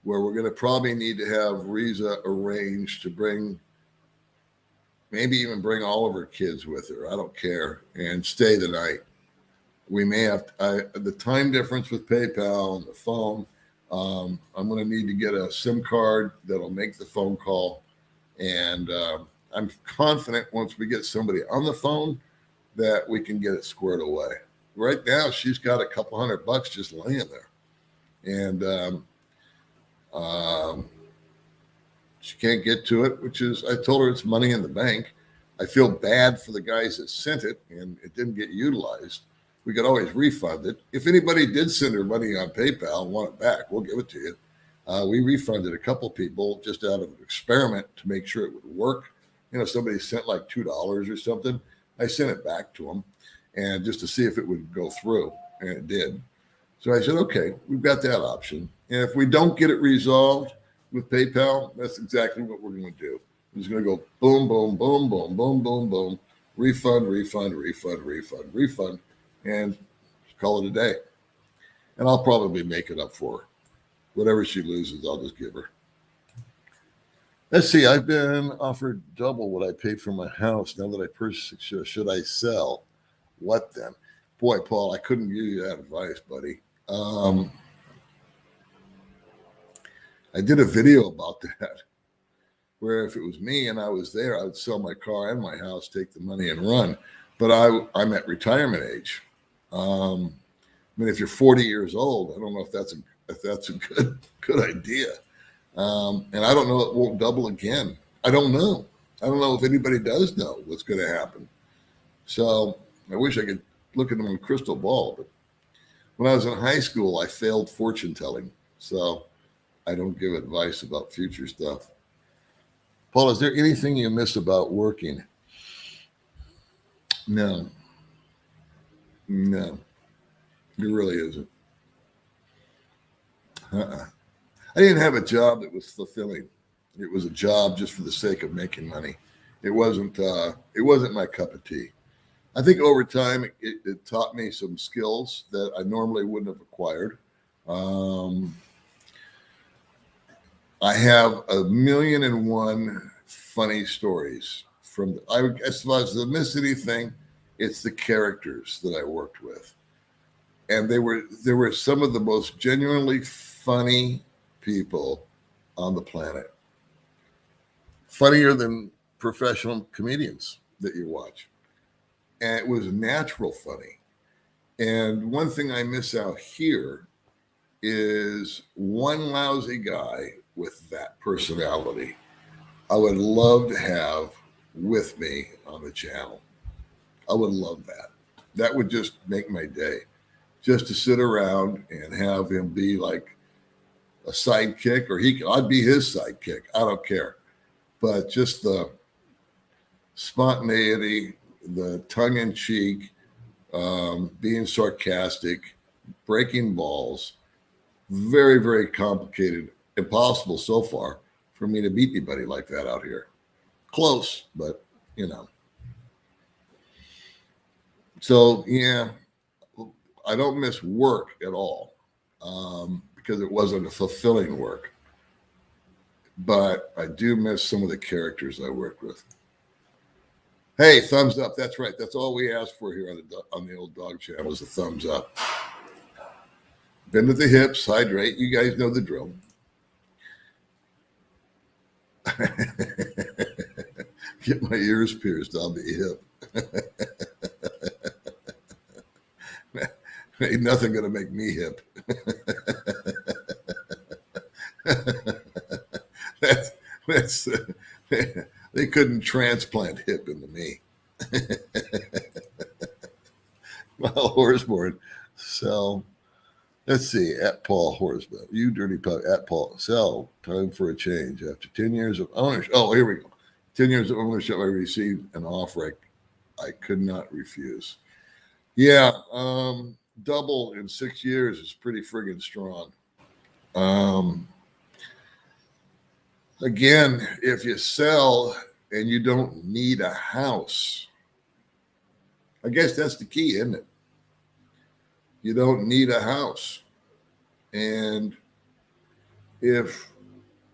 S1: where we're going to probably need to have Riza arranged to maybe even bring all of her kids with her. I don't care. And stay the night. We may have the time difference with PayPal and the phone. I'm going to need to get a SIM card that'll make the phone call. And I'm confident once we get somebody on the phone that we can get it squared away. Right now, she's got a couple $100 just laying there. And she can't get to it, which is, I told her it's money in the bank. I feel bad for the guys that sent it and it didn't get utilized. We could always refund it. If anybody did send her money on PayPal and want it back, we'll give it to you. We refunded a couple people just out of an experiment to make sure it would work. Somebody sent like $2 or something. I sent it back to them and just to see if it would go through, and it did. So I said, okay, we've got that option. And if we don't get it resolved with PayPal, that's exactly what we're going to do. We're just going to go boom, boom, boom, boom, boom, boom, boom, refund, refund, refund, refund, refund, and call it a day. And I'll probably make it up for her. Whatever she loses, I'll just give her. Let's see. I've been offered double what I paid for my house. Now that I purchased it, should I sell? What then? Boy, Paul, I couldn't give you that advice, buddy. I did a video about that, where if it was me and I was there, I would sell my car and my house, take the money and run. But I'm at retirement age. If you're 40 years old, I don't know if that's a good idea. And I don't know, it won't double again. I don't know. I don't know if anybody does know what's going to happen. So I wish I could look into my crystal ball. But when I was in high school, I failed fortune telling. So I don't give advice about future stuff. Paul, is there anything you miss about working? No. There really isn't. I didn't have a job that was fulfilling. It was a job just for the sake of making money. It wasn't my cup of tea. I think over time it taught me some skills that I normally wouldn't have acquired. I have 1,000,001 funny stories from. As far as the Miss City thing, it's the characters that I worked with, and there were some of the most genuinely funny people on the planet. Funnier than professional comedians that you watch. And it was natural funny. And one thing I miss out here is one lousy guy with that personality I would love to have with me on the channel. I would love that. That would just make my day. Just to sit around and have him be like a sidekick, or I'd be his sidekick. I don't care. But just the spontaneity, the tongue-in-cheek, being sarcastic, breaking balls, very, very complicated, impossible so far for me to meet anybody like that out here. Close, but you know. So yeah, I don't miss work at all, because it wasn't a fulfilling work. But I do miss some of the characters I worked with. Hey, thumbs up. That's right. That's all we ask for here on the old dog channel is a thumbs up. Bend at the hips, hydrate. You guys know the drill. Get my ears pierced. I'll be hip. Ain't nothing gonna make me hip. that's they couldn't transplant hip into me. Well, Horseborn. So let's see. At Paul Horsebell. You dirty pup. At Paul. So time for a change. After 10 years of ownership. Oh, here we go. 10 years of ownership, I received an offer I could not refuse. Yeah. Double in 6 years is pretty friggin' strong. Again, if you sell and you don't need a house, I guess that's the key, isn't it? You don't need a house. And if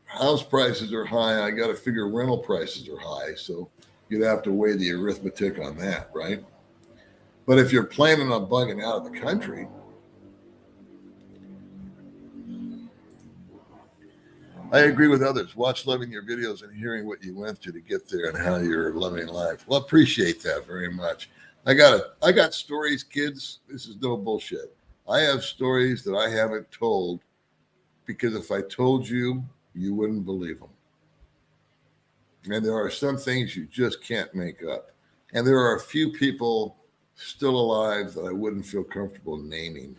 S1: house prices are high, I got to figure rental prices are high. So you'd have to weigh the arithmetic on that, right? But if you're planning on bugging out of the country, I agree with others. Watch loving your videos and hearing what you went through to get there and how you're loving life. Well, appreciate that very much. I got stories, kids. This is no bullshit. I have stories that I haven't told because if I told you, you wouldn't believe them. And there are some things you just can't make up. And there are a few people still alive that I wouldn't feel comfortable naming.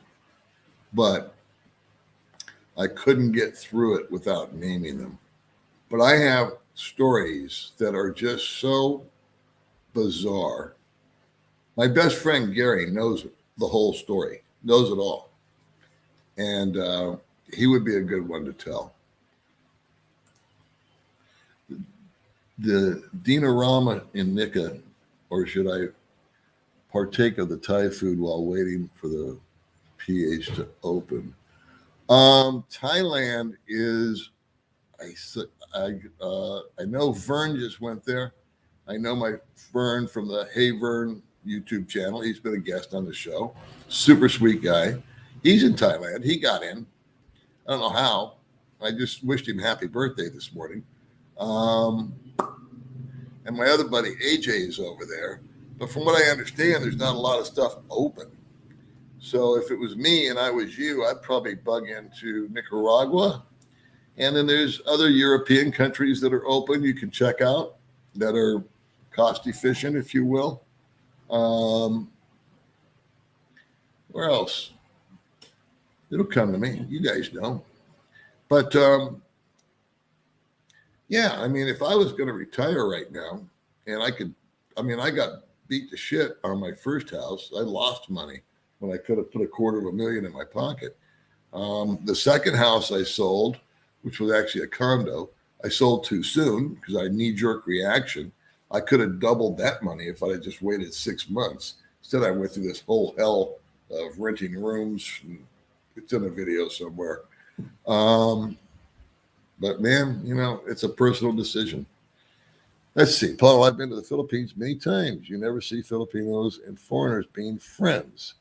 S1: But I couldn't get through it without naming them. But I have stories that are just so bizarre. My best friend Gary knows the whole story, knows it all. And he would be a good one to tell. The Dinarama in Nika, or should I partake of the Thai food while waiting for the pH to open? Thailand is, I know Vern just went there. I know my Vern from the Hey Vern YouTube channel. He's been a guest on the show. Super sweet guy. He's in Thailand. He got in. I don't know how. I just wished him happy birthday this morning. And my other buddy AJ is over there. But from what I understand, there's not a lot of stuff open. So if it was me and I was you, I'd probably bug into Nicaragua. And then there's other European countries that are open you can check out that are cost efficient, if you will. Where else? It'll come to me. You guys know. But yeah, I mean, if I was going to retire right now and I got beat to shit on my first house. I lost money when I could have put $250,000 in my pocket. The second house I sold, which was actually a condo, I sold too soon because I knee-jerk reaction. I could have doubled that money if I had just waited 6 months. Instead, I went through this whole hell of renting rooms. It's in a video somewhere. But man, it's a personal decision. Let's see, Paul, I've been to the Philippines many times. You never see Filipinos and foreigners being friends.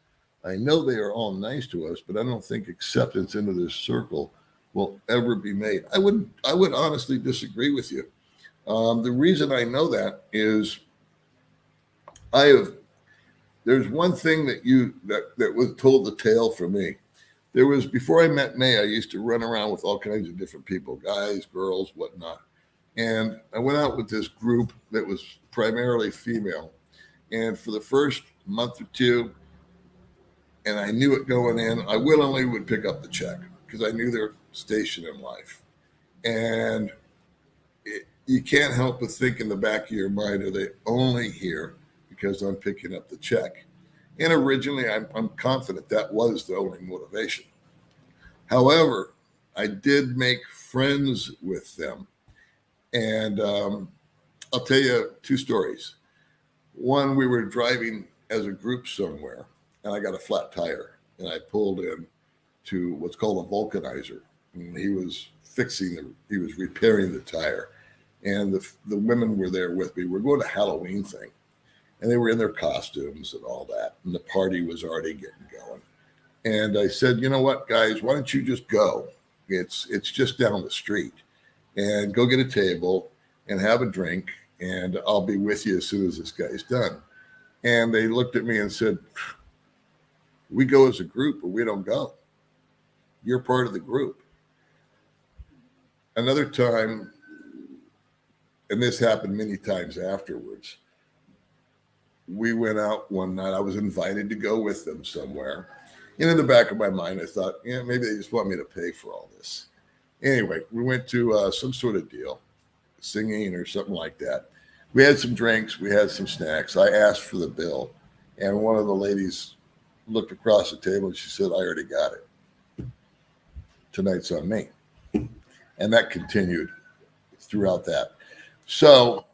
S1: I know they are all nice to us, but I don't think acceptance into this circle will ever be made. I would honestly disagree with you. The reason I know that is there's one thing that was told the tale for me. There was, before I met May, I used to run around with all kinds of different people, guys, girls, whatnot. And I went out with this group that was primarily female. And for the first month or two, and I knew it going in, I willingly would pick up the check because I knew their station in life. And you can't help but think in the back of your mind, are they only here because I'm picking up the check. And originally, I'm confident that was the only motivation. However, I did make friends with them. And I'll tell you two stories. One, we were driving as a group somewhere, and I got a flat tire, and I pulled in to what's called a vulcanizer. And he was repairing the tire. And the women were there with me. We're going to a Halloween thing. And they were in their costumes and all that. And the party was already getting going. And I said, you know what, guys, why don't you just go? It's just down the street. And go get a table and have a drink. And I'll be with you as soon as this guy's done. And they looked at me and said, we go as a group or we don't go. You're part of the group. Another time, and this happened many times afterwards, we went out one night. I was invited to go with them somewhere. And in the back of my mind, I thought, yeah, maybe they just want me to pay for all this. Anyway, we went to some sort of deal, singing or something like that. We had some drinks. We had some snacks. I asked for the bill. And one of the ladies looked across the table and she said, I already got it. Tonight's on me. And that continued throughout that. So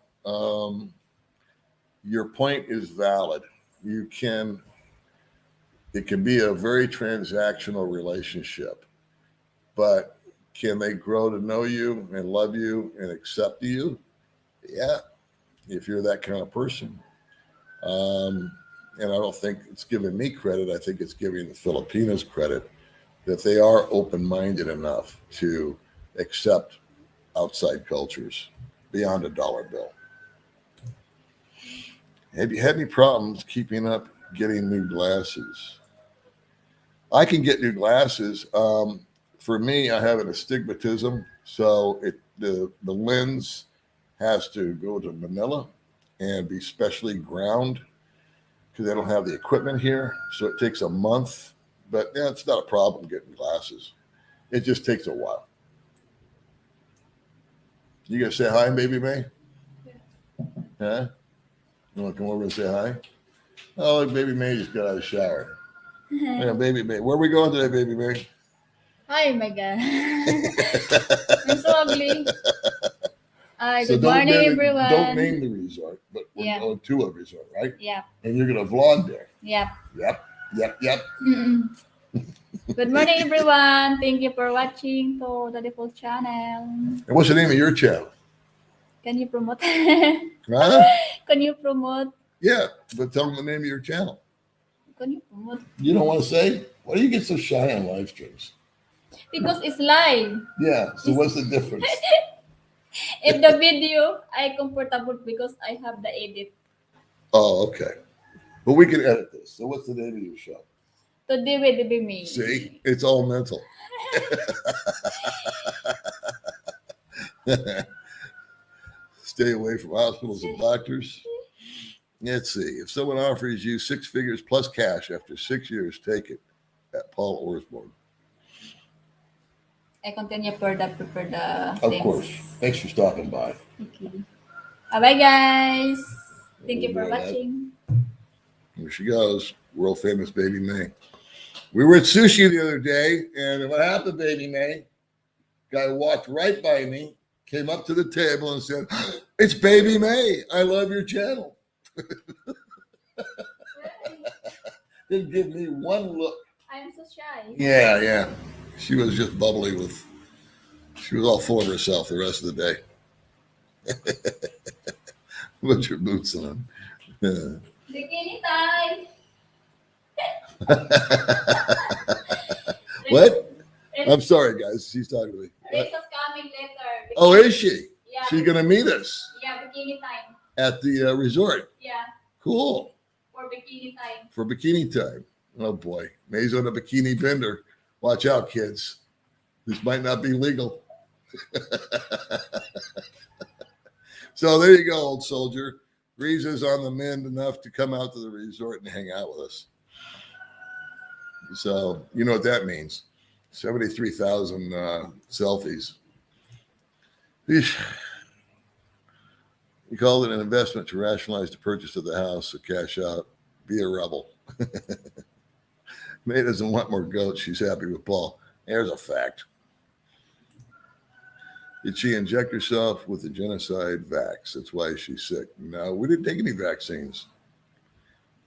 S1: your point is valid. It can be a very transactional relationship, but can they grow to know you and love you and accept you? Yeah, if you're that kind of person. And I don't think it's giving me credit. I think it's giving the Filipinos credit that they are open-minded enough to accept outside cultures beyond a dollar bill. Have you had any problems keeping up getting new glasses? I can get new glasses. For me, I have an astigmatism, so the lens has to go to Manila and be specially ground because they don't have the equipment here. So it takes a month, but yeah, it's not a problem getting glasses. It just takes a while. You gonna say hi, Baby Mae? Yeah. Huh? You want to come over and say hi? Oh, look, Baby Mae just got out of the shower. Yeah, Baby Mae. Where are we going today, Baby Mae?
S2: Oh my God. I'm so ugly.
S1: So
S2: Good morning, everyone.
S1: Don't name the resort, but we're going to a resort, right?
S2: Yeah.
S1: And you're going to vlog there.
S2: Yep.
S1: Yep.
S2: Good morning, everyone. Thank you for watching to the default channel.
S1: And what's the name of your channel?
S2: Can you promote?
S1: Huh?
S2: Can you promote?
S1: Yeah, but tell them the name of your channel.
S2: Can you promote?
S1: You don't want to say? Why do you get so shy on live streams?
S2: Because it's live.
S1: Yeah, so what's the difference?
S2: If the video, I comfortable because I have the edit.
S1: Oh, okay. But we can edit this. So what's the name of your show?
S2: Today with Baby Mae.
S1: See, it's all mental. Stay away from hospitals and doctors. Let's see. If someone offers you 6 figures plus cash after 6 years, take it. At Paul Osborne.
S2: I continue for the
S1: Of
S2: things.
S1: course. Thanks for stopping by.
S2: Okay. Bye guys. Thank you for
S1: Enjoy that.
S2: watching.
S1: Here she goes. World famous Baby Mae. We were at sushi the other day, and what happened, Baby Mae? Guy walked right by me, came up to the table and said, "It's Baby Mae. I love your channel." Didn't give me one look.
S2: I'm so shy.
S1: Yeah. She was just bubbly she was all full of herself the rest of the day. Put your boots on.
S2: Bikini time.
S1: What? I'm sorry, guys. She's talking to me.
S2: Rachel's coming later.
S1: Oh, is she?
S2: Yeah.
S1: She's going to meet us
S2: Yeah, bikini time.
S1: at the resort.
S2: Yeah,
S1: Cool.
S2: for bikini time.
S1: For bikini time. Oh, boy. Mae's on a bikini bender. Watch out, kids. This might not be legal. So there you go, old soldier. Riza's on the mend enough to come out to the resort and hang out with us. So you know what that means. 73,000 selfies. You He called it an investment to rationalize the purchase of the house, so cash out, be a rebel. May doesn't want more goats. She's happy with Paul. There's a fact. Did she inject herself with the genocide vax? That's why she's sick. No, we didn't take any vaccines.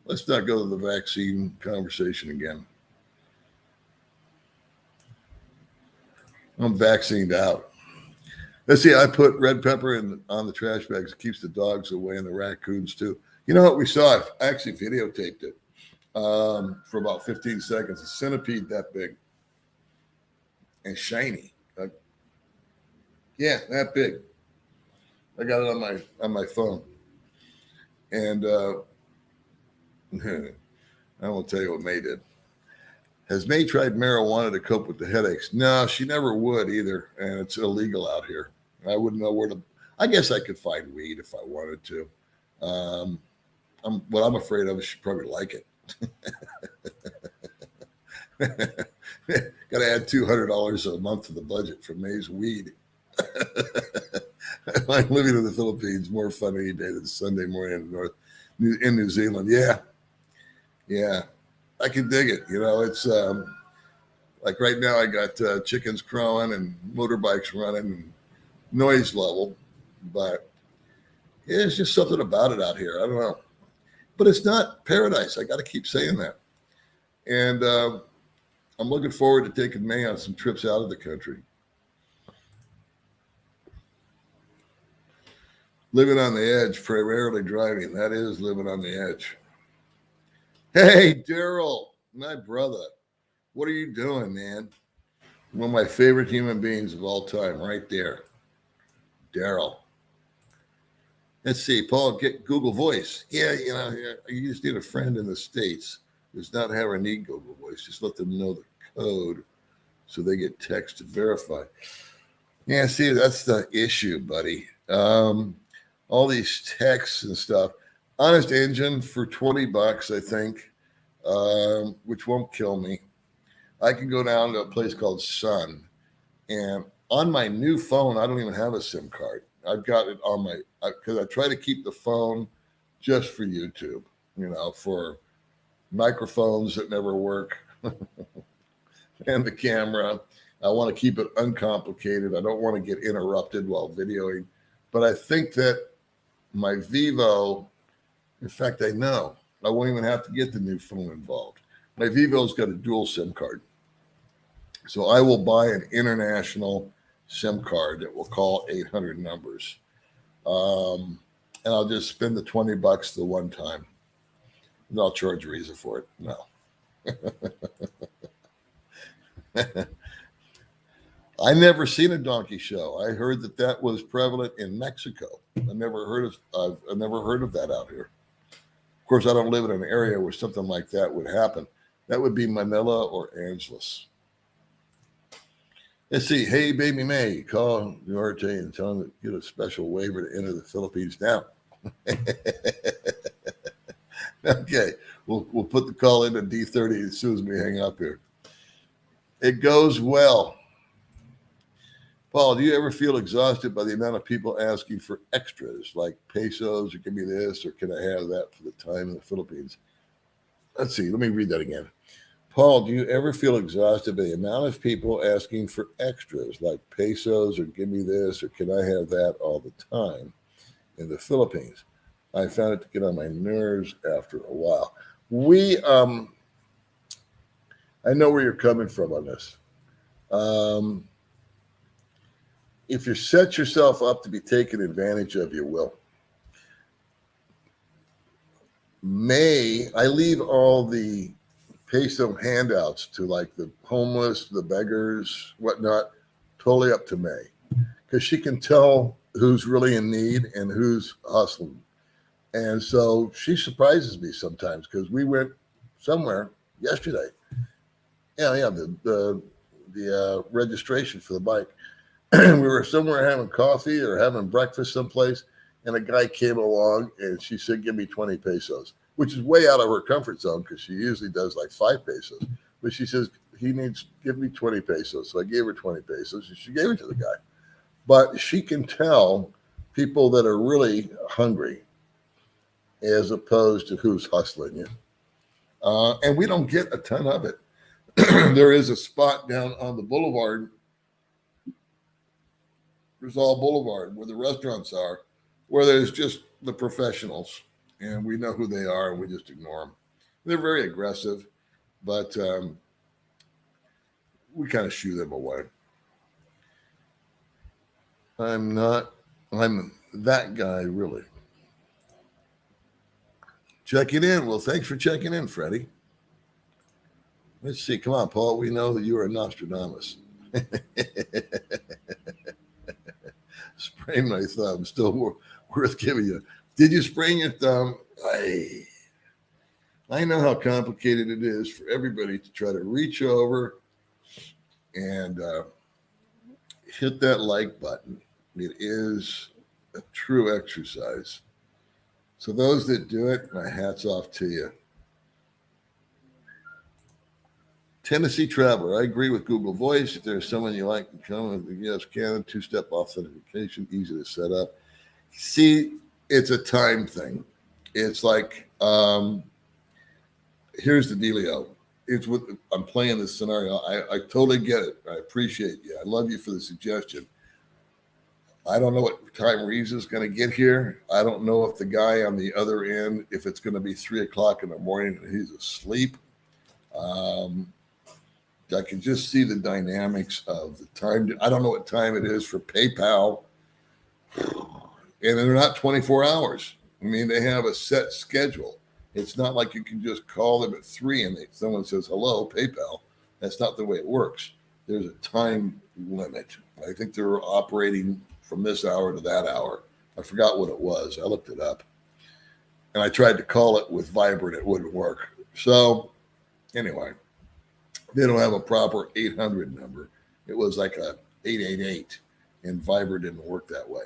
S1: Let's not go to the vaccine conversation again. I'm vaccinated out. Let's see, I put red pepper on the trash bags. It keeps the dogs away and the raccoons too. You know what we saw? I actually videotaped it for about 15 seconds. A centipede that big and shiny. Yeah, that big. I got it on my phone. And I won't tell you what May did. Has May tried marijuana to cope with the headaches? No, she never would either. And it's illegal out here. I wouldn't know where to. I guess I could find weed if I wanted to. What I'm afraid of is she'd probably like it. Got to add $200 a month to the budget for May's weed. I find living in the Philippines more fun any day than Sunday morning in New Zealand. Yeah, I can dig it. You know, it's like right now I got chickens crowing and motorbikes running and noise level, but yeah, it's just something about it out here. I don't know, but it's not paradise. I got to keep saying that. And I'm looking forward to taking May on some trips out of the country. Living on the edge, primarily driving. That is living on the edge. Hey, Daryl, my brother. What are you doing, man? One of my favorite human beings of all time, right there. Daryl. Let's see, Paul, get Google Voice. Yeah, you know, you just need a friend in the States. Does not have or need Google Voice. Just let them know the code so they get text to verify. Yeah, see, that's the issue, buddy. All these texts and stuff. Honest Engine for $20, I think, which won't kill me. I can go down to a place called Sun, and on my new phone, I don't even have a SIM card. I've got it on because I try to keep the phone just for YouTube, you know, for microphones that never work and the camera. I want to keep it uncomplicated. I don't want to get interrupted while videoing, but I think that my Vivo, in fact, I know I won't even have to get the new phone involved. My Vivo's got a dual SIM card. So I will buy an international SIM card that will call 800 numbers. And I'll just spend the $20 the one time. And I'll charge Reza for it. No. I never seen a donkey show. I heard that was prevalent in Mexico. I never heard of that out here. Of course, I don't live in an area where something like that would happen. That would be Manila or Angeles. Let's see. Hey, Baby Mae, call Duarte and tell him to get a special waiver to enter the Philippines now. Okay, we'll put the call into D30 as soon as we hang up here. It goes well. Paul, do you ever feel exhausted by the amount of people asking for extras like pesos or give me this or can I have that for the time in the Philippines? Let's see. Let me read that again. Paul, do you ever feel exhausted by the amount of people asking for extras like pesos or give me this or can I have that all the time in the Philippines? I found it to get on my nerves after a while. I know where you're coming from on this. If you set yourself up to be taken advantage of, you will. I leave all the peso handouts to like the homeless, the beggars, whatnot, totally up to May. Because she can tell who's really in need and who's hustling. And so she surprises me sometimes because we went somewhere yesterday. Yeah, the registration for the bike. We were somewhere having coffee or having breakfast someplace, and a guy came along and she said, give me 20 pesos, which is way out of her comfort zone because she usually does like 5 pesos. But she says, give me 20 pesos. So I gave her 20 pesos and she gave it to the guy. But she can tell people that are really hungry as opposed to who's hustling you. And we don't get a ton of it. There is a spot down on the boulevard, Rizal Boulevard, where the restaurants are, where there's just the professionals, and we know who they are, and we just ignore them. They're very aggressive, but we kind of shoo them away. I'm that guy, really. Checking in. Well, thanks for checking in, Freddie. Let's see. Come on, Paul. We know that you are a Nostradamus. Sprain my thumb. Still worth giving you. Did you sprain your thumb? I know how complicated it is for everybody to try to reach over and hit that like button. It is a true exercise. So those that do it, my hat's off to you. Tennessee Traveler. I agree with Google Voice. If there's someone you like to come with, yes, Canon, two-step authentication, easy to set up. See, it's a time thing. It's like, here's the dealio. It's what I'm playing this scenario. I totally get it. I appreciate you. I love you for the suggestion. I don't know what time Reese is going to get here. I don't know if the guy on the other end, if it's going to be 3:00 in the morning and he's asleep. I can just see the dynamics of the time. I don't know what time it is for PayPal. And they're not 24 hours. I mean, they have a set schedule. It's not like you can just call them at 3 and someone says, hello, PayPal. That's not the way it works. There's a time limit. I think they're operating from this hour to that hour. I forgot what it was. I looked it up. And I tried to call it with Vibrant. It wouldn't work. So anyway, they don't have a proper 800 number. It was like a 888, and Viber didn't work that way.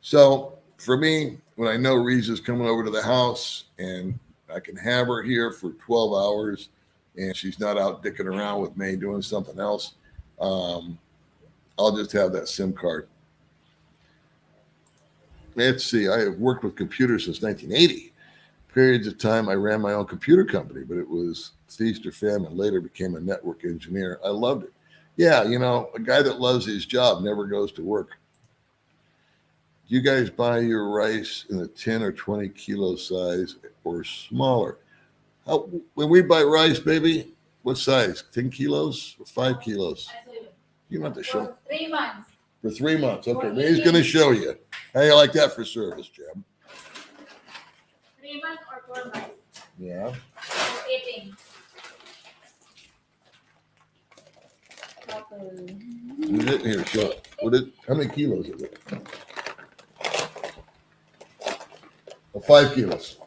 S1: So for me, when I know Reese's coming over to the house and I can have her here for 12 hours and she's not out dicking around with me doing something else, I'll just have that SIM card. Let's see. I have worked with computers since 1980. Periods of time I ran my own computer company, but it was feast or famine. Later became a network engineer. I loved it. Yeah, you know, a guy that loves his job never goes to work. Do you guys buy your rice in the 10 or 20 kilo size or smaller? When we buy rice, baby, what size? 10 kilos or 5 kilos? You don't have to show.
S2: For 3 months.
S1: For 3 months. Okay, May's going to show you. How you like that for service, Jim?
S2: 3 months or 4 months?
S1: Yeah.
S2: For eating.
S1: Here, show it. How many kilos is it? Well, 5 kilos.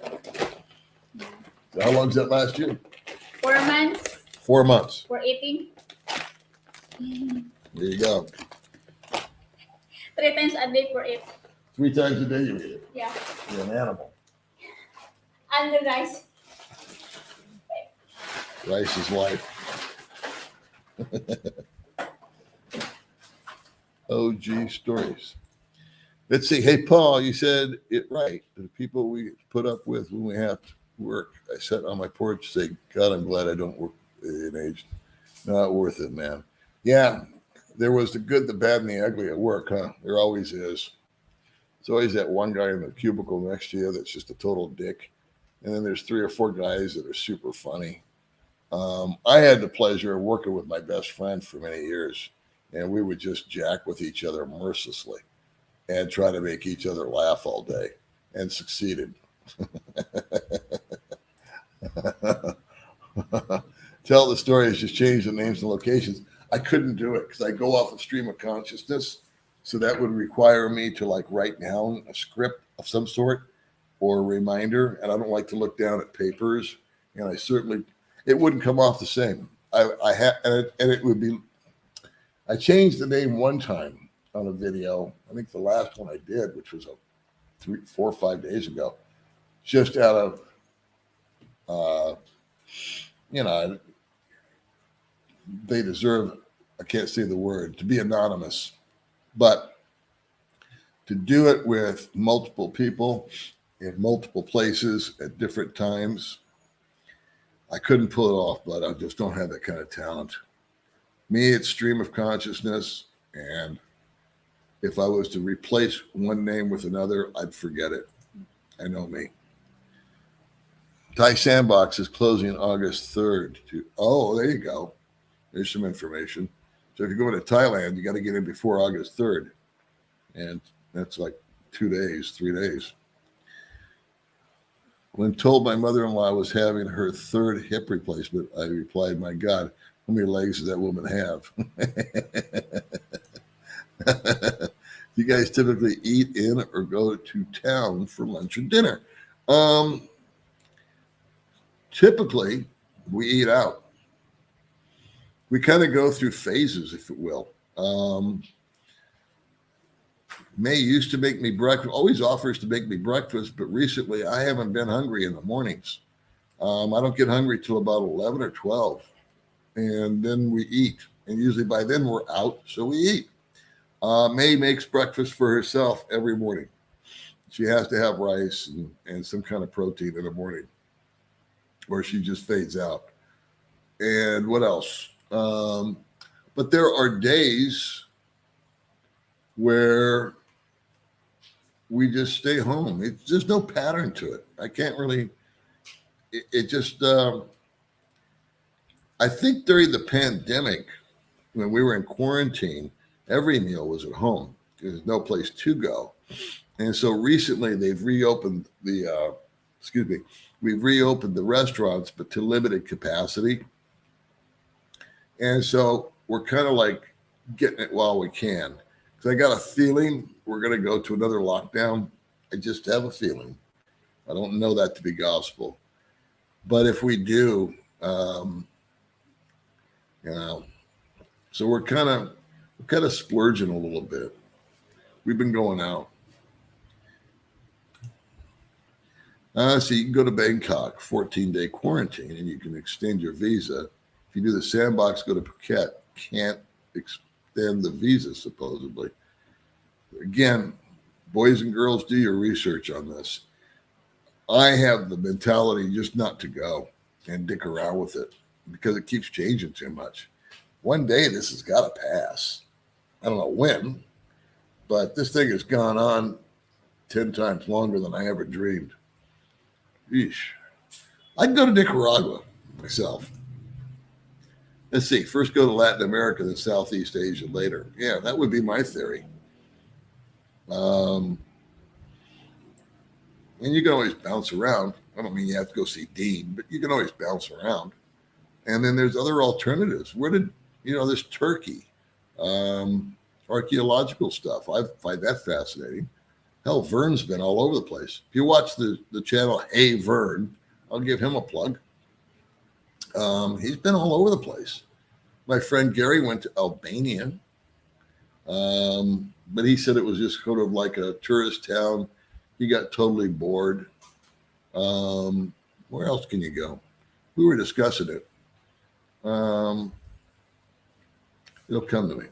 S1: So how long does that last you?
S2: 4 months
S1: 4 months.
S2: for eating.
S1: There you go.
S2: 3 times a day for it.
S1: 3 times a day you eat it.
S2: Yeah.
S1: You're an animal.
S2: And the rice.
S1: Rice is life. OG stories. Let's see. Hey, Paul, you said it right. The people we put up with when we have to work. I sat on my porch say, God, I'm glad I don't work in age. Not worth it, man. Yeah, there was the good, the bad, and the ugly at work, huh? There always is. There's always that one guy in the cubicle next to you that's just a total dick. And then there's 3 or 4 guys that are super funny. I had the pleasure of working with my best friend for many years, and we would just jack with each other mercilessly and try to make each other laugh all day, and succeeded. Tell the stories, just change the names and locations. I couldn't do it because I go off of stream of consciousness. So that would require me to like write down a script of some sort or a reminder. And I don't like to look down at papers. And it wouldn't come off the same. It would be, I changed the name one time on a video. I think the last one I did, which was 4 or 5 days ago, just out of, they deserve, I can't say the word, to be anonymous. But to do it with multiple people in multiple places at different times, I couldn't pull it off, but I just don't have that kind of talent. Me, it's stream of consciousness, and if I was to replace one name with another, I'd forget it. I know me. Thai Sandbox is closing August 3rd. Oh, there you go. There's some information. So if you're going to Thailand, you got to get in before August 3rd. And that's like 2 days, 3 days. When told my mother-in-law was having her third hip replacement, I replied, my God, how many legs does that woman have? You guys typically eat in or go to town for lunch or dinner? Typically, we eat out. We kind of go through phases, if it will. May used to make me breakfast, always offers to make me breakfast, but recently I haven't been hungry in the mornings. I don't get hungry till about 11 or 12, and then we eat. And usually by then we're out, so we eat. May makes breakfast for herself every morning. She has to have rice and some kind of protein in the morning, or she just fades out. And what else? But there are days where we just stay home. There's no pattern to it. I can't really, it just, I think during the pandemic, when we were in quarantine, every meal was at home. There's no place to go. And so recently they've reopened we've reopened the restaurants, but to limited capacity. And so we're kind of like getting it while we can. Because I got a feeling we're going to go to another lockdown. I just have a feeling. I don't know that to be gospel. But if we do, so we're kind of splurging a little bit. We've been going out. So you can go to Bangkok, 14-day quarantine, and you can extend your visa. If you do the Sandbox, go to Phuket. Can't extend the visa, supposedly. Again, boys and girls, do your research on this. I have the mentality just not to go and dick around with it because it keeps changing too much. One day this has got to pass. I don't know when, but this thing has gone on 10 times longer than I ever dreamed. Eesh. I'd go to Nicaragua myself. Let's see. First go to Latin America, then Southeast Asia later. Yeah, that would be my theory. And you can always bounce around. I don't mean you have to go see Dean, but you can always bounce around. And then there's other alternatives. There's Turkey, archaeological stuff. I find that fascinating. Hell, Vern's been all over the place. If you watch the channel Hey Vern, I'll give him a plug. He's been all over the place. My friend Gary went to Albania, but he said it was just sort of like a tourist town. He got totally bored. Where else can you go? We were discussing it. It'll come to me.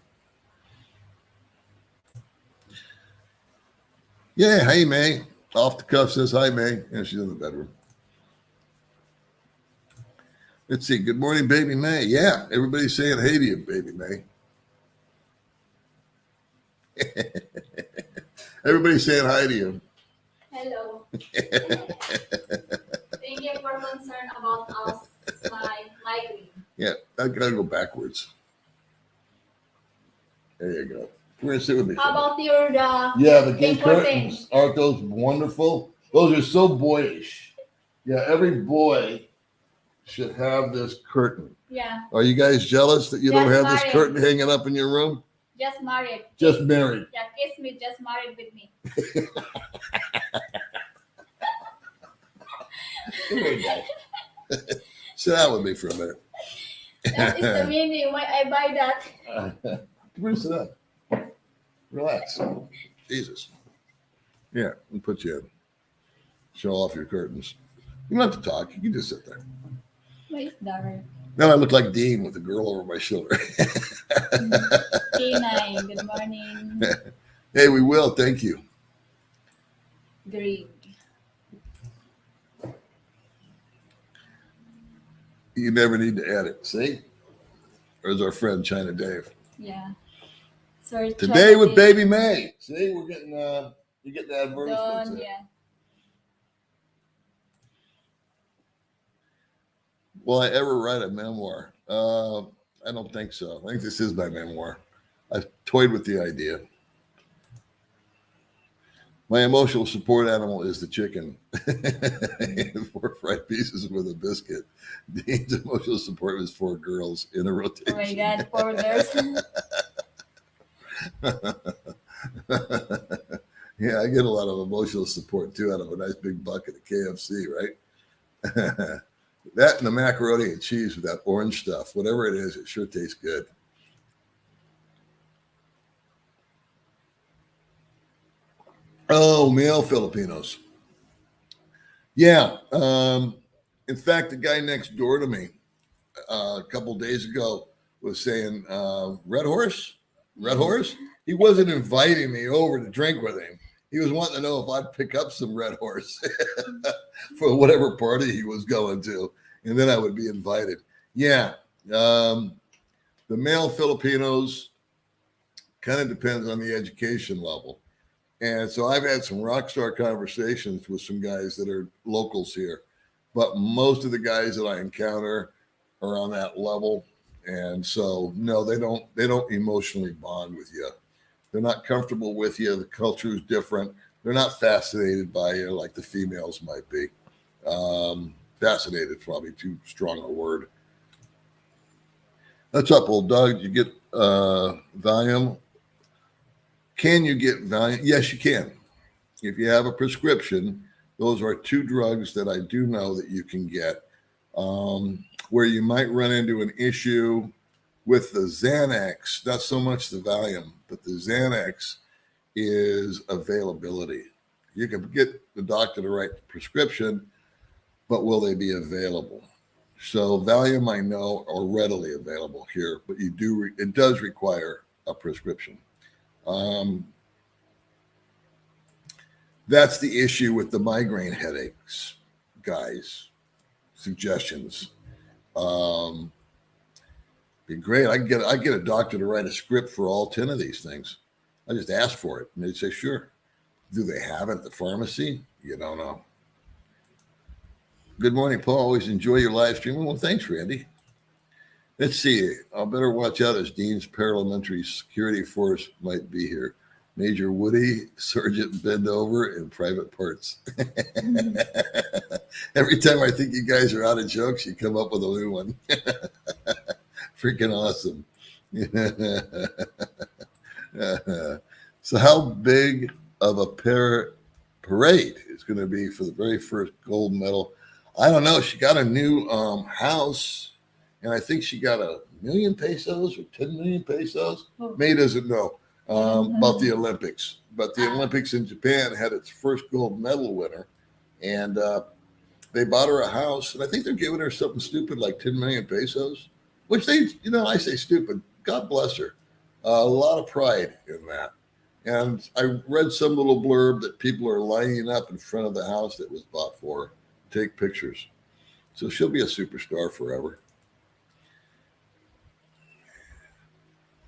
S1: Yeah, hey, May. Off the cuff says, hi, May. And she's in the bedroom. Let's see. Good morning, Baby Mae. Yeah, everybody's saying hey to you, Baby Mae. Everybody's saying hi to you.
S2: Hello. Thank you for concern about us, my lighting.
S1: Yeah, I gotta go backwards. There you go. We're gonna sit with me.
S2: How about your
S1: the pink curtains? Aren't those wonderful? Those are so boyish. Yeah, every boy should have this curtain.
S2: Yeah.
S1: Are you guys jealous that you don't have
S2: married.
S1: this curtain hanging up in your room?
S2: Just married.
S1: Just married.
S2: Yeah, kiss me. Just married with me.
S1: Sit down with me for a minute.
S2: That is the meaning why I buy that.
S1: Come here, sit down. Relax. Jesus. Yeah, we'll put you in. Show off your curtains. You don't have to talk. You can just sit there.
S2: Why is dark?
S1: Now I look like Dean with a girl over my shoulder.
S2: K9, good morning.
S1: Hey, we will. Thank you.
S2: Green.
S1: You never need to add it. See? There's our friend China Dave.
S2: Yeah. Sorry.
S1: Today with Baby Mae. See, we're getting you get the advertisements.
S2: Done, yeah.
S1: Will I ever write a memoir? I don't think so. I think this is my memoir. I've toyed with the idea. My emotional support animal is the chicken. 4 fried pieces with a biscuit. Dean's emotional support was 4 girls in a rotation.
S2: Oh my God, 4 girls.
S1: Yeah, I get a lot of emotional support too out of a nice big bucket of KFC, right? That and the macaroni and cheese with that orange stuff, whatever it is, it sure tastes good. Oh, male Filipinos. Yeah. In fact, the guy next door to me a couple days ago was saying, Red Horse? Red Horse? He wasn't inviting me over to drink with him. He was wanting to know if I'd pick up some Red Horse for whatever party he was going to. And then I would be invited. Yeah. The male Filipinos kind of depends on the education level. And so I've had some rock star conversations with some guys that are locals here. But most of the guys that I encounter are on that level. And so, no, they don't emotionally bond with you. They're not comfortable with you. The culture is different. They're not fascinated by you like the females might be. Fascinated is probably too strong a word. What's up, old dog? You get Valium? Can you get Valium? Yes, you can. If you have a prescription, those are 2 drugs that I do know that you can get. Where you might run into an issue with the Xanax, not so much the Valium, but the Xanax is availability. You can get the doctor to write the prescription, but will they be available? So Valium, I know, are readily available here, but it does require a prescription. That's the issue with the migraine headaches, guys. Suggestions. Be great. I get a doctor to write a script for all 10 of these things. I just ask for it, and they say, sure. Do they have it at the pharmacy? You don't know. Good morning, Paul. Always enjoy your live streaming. Well, thanks, Randy. Let's see. I'll better watch out as Dean's Parliamentary Security Force might be here. Major Woody, Sergeant Bendover, and Private Parts. Every time I think you guys are out of jokes, you come up with a new one. Freaking awesome. So how big of a parade is going to be for the very first gold medal? I don't know. She got a new house, and I think she got 1 million pesos or 10 million pesos. Oh. May doesn't know about the Olympics, but the Olympics in Japan had its first gold medal winner, and they bought her a house, and I think they're giving her something stupid like 10 million pesos, which I say stupid. God bless her. A lot of pride in that. And I read some little blurb that people are lining up in front of the house that was bought for her to take pictures. So she'll be a superstar forever.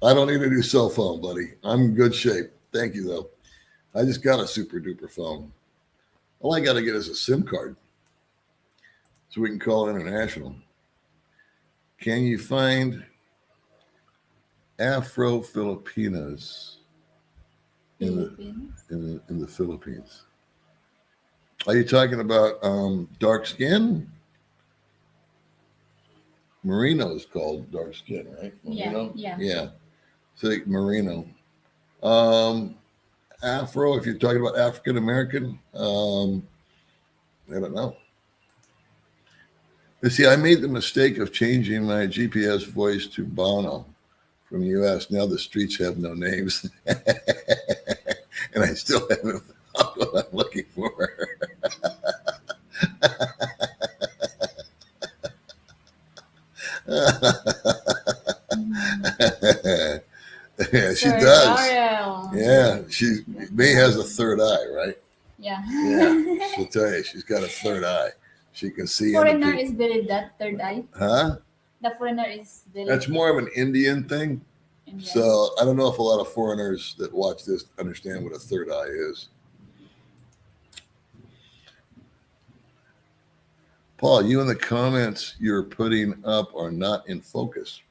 S1: I don't need a new cell phone, buddy. I'm in good shape. Thank you, though. I just got a super duper phone. All I got to get is a SIM card so we can call international. Can you find Afro-Filipinas in the Philippines? Are you talking about dark skin? Merino is called dark skin, right? Merino? Yeah. So merino. Afro, if you're talking about African American, I don't know. You see, I made the mistake of changing my GPS voice to Bono from the U.S. Now the streets have no names. And I still haven't found what I'm looking for. Yeah, she does. Yeah, May has a third eye, right?
S2: Yeah.
S1: Yeah, she'll tell you she's got a third eye. She can see into
S2: Foreigner
S1: people.
S2: is believe that third eye.
S1: Huh?
S2: The foreigner is believe
S1: That's more of an Indian thing.
S2: Indian.
S1: So I don't know if a lot of foreigners that watch this understand what a third eye is. Paul, you in the comments you're putting up are not in focus.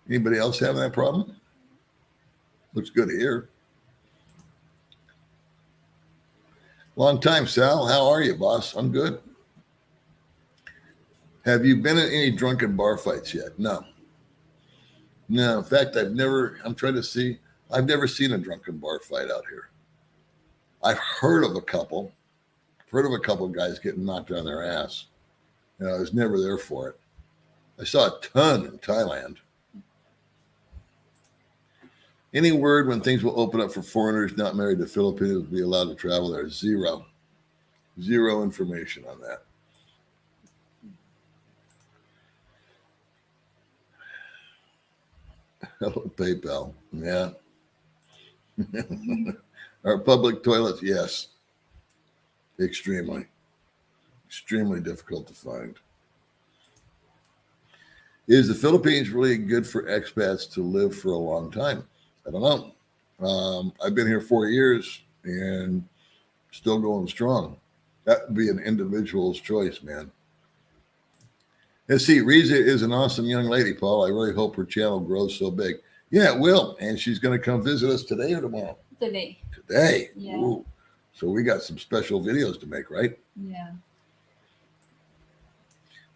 S1: Anybody else having that problem? Looks good here. Long time, Sal. How are you, boss? I'm good. Have you been in any drunken bar fights yet? No. No. In fact, I'm never seen a drunken bar fight out here. I've heard of a couple. I've heard of a couple of guys getting knocked on their ass. I was never there for it. I saw a ton in Thailand. Any word when things will open up for foreigners not married to Filipinos will be allowed to travel there? Zero. Zero information on that. Hello, PayPal. Yeah. Our public toilets, yes. Extremely difficult to find. Is the Philippines really good for expats to live for a long time? I don't know. I've been here 4 years and still going strong. That would be an individual's choice, man. Let's see. Riza is an awesome young lady, Paul. I really hope her channel grows so big. Yeah, it will. And she's going to come visit us today or tomorrow?
S2: Today.
S1: Today.
S2: Yeah.
S1: Ooh. So we got some special videos to make, right?
S2: Yeah.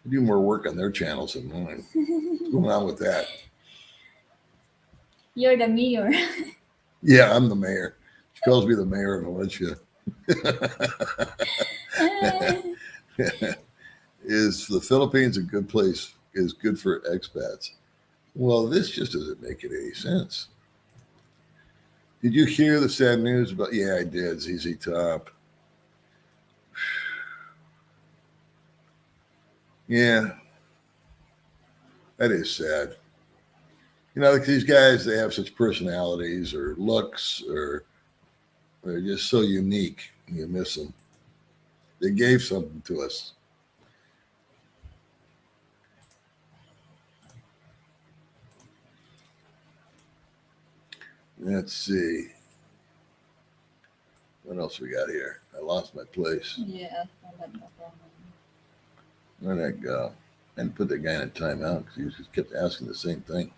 S1: We do more work on their channels than mine. What's going on with that?
S2: You're the mayor.
S1: Yeah, I'm the mayor. She calls me the mayor of Valencia. Is the Philippines a good place? Is good for expats? Well, this just doesn't make any sense. Did you hear the sad news about? Yeah, I did. ZZ Top. Yeah, that is sad. Like these guys, they have such personalities or looks, or they're just so unique. You miss them. They gave something to us. Let's see. What else we got here? I lost my place.
S2: Yeah.
S1: Where'd that go? And put that guy in a timeout because he just kept asking the same thing.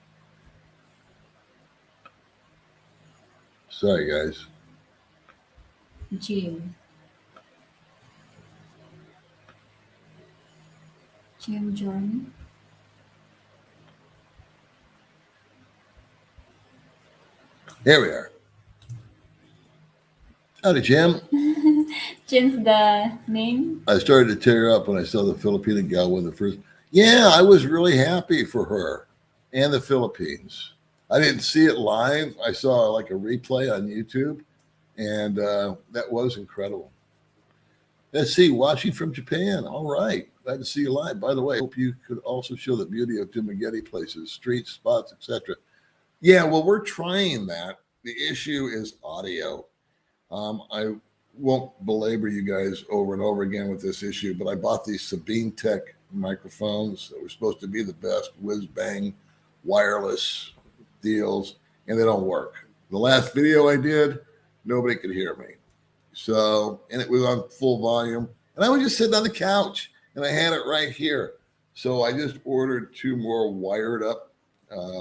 S1: Sorry, guys.
S2: Jim Journey.
S1: Here we are. Howdy, Jim.
S2: Jim's the name.
S1: I started to tear up when I saw the Filipino gal win the first. Yeah, I was really happy for her and the Philippines. I didn't see it live. I saw like a replay on YouTube, and that was incredible. Let's see, watching from Japan. All right. Glad to see you live. By the way, I hope you could also show the beauty of Dumaguete places, streets, spots, etc. Yeah, well, we're trying that. The issue is audio. I won't belabor you guys over and over again with this issue, but I bought these Sabine Tech microphones that were supposed to be the best whiz bang wireless deals, and they don't work. The last video I did, nobody could hear me. So, and it was on full volume, and I was just sitting on the couch, and I had it right here. So I just ordered 2 more wired up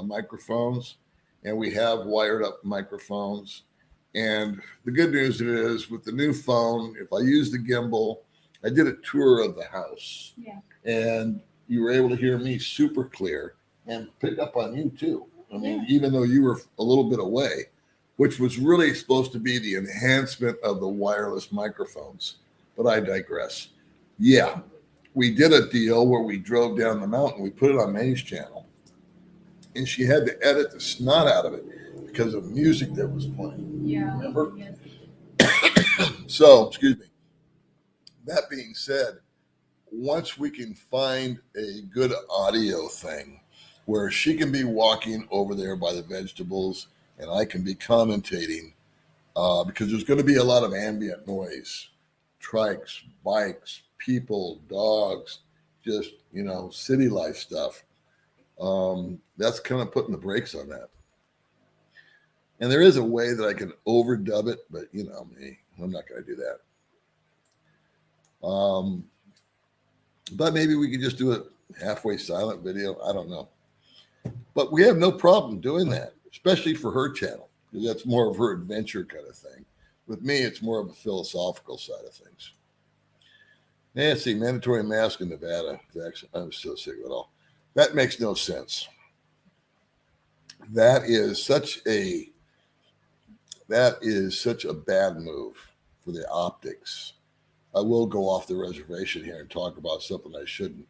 S1: microphones, and we have wired up microphones. And the good news is with the new phone, if I use the gimbal, I did a tour of the house.
S2: Yeah.
S1: And you were able to hear me super clear and pick up on you too. I mean,
S2: Yeah.
S1: even though you were a little bit away, which was really supposed to be the enhancement of the wireless microphones. But I digress. Yeah, we did a deal where we drove down the mountain. We put it on May's channel. And she had to edit the snot out of it because of music that was playing.
S2: Yeah.
S1: Remember?
S2: Yes.
S1: So, excuse me. That being said, once we can find a good audio thing where she can be walking over there by the vegetables and I can be commentating because there's going to be a lot of ambient noise, trikes, bikes, people, dogs, just, city life stuff. That's kind of putting the brakes on that. And there is a way that I can overdub it, but you know me, I'm not going to do that. But maybe we could just do a halfway silent video. I don't know. But we have no problem doing that, especially for her channel, because that's more of her adventure kind of thing. With me, it's more of a philosophical side of things. Nancy, mandatory mask in Nevada. I'm so sick of it all. That makes no sense. That is such a bad move for the optics. I will go off the reservation here and talk about something I shouldn't.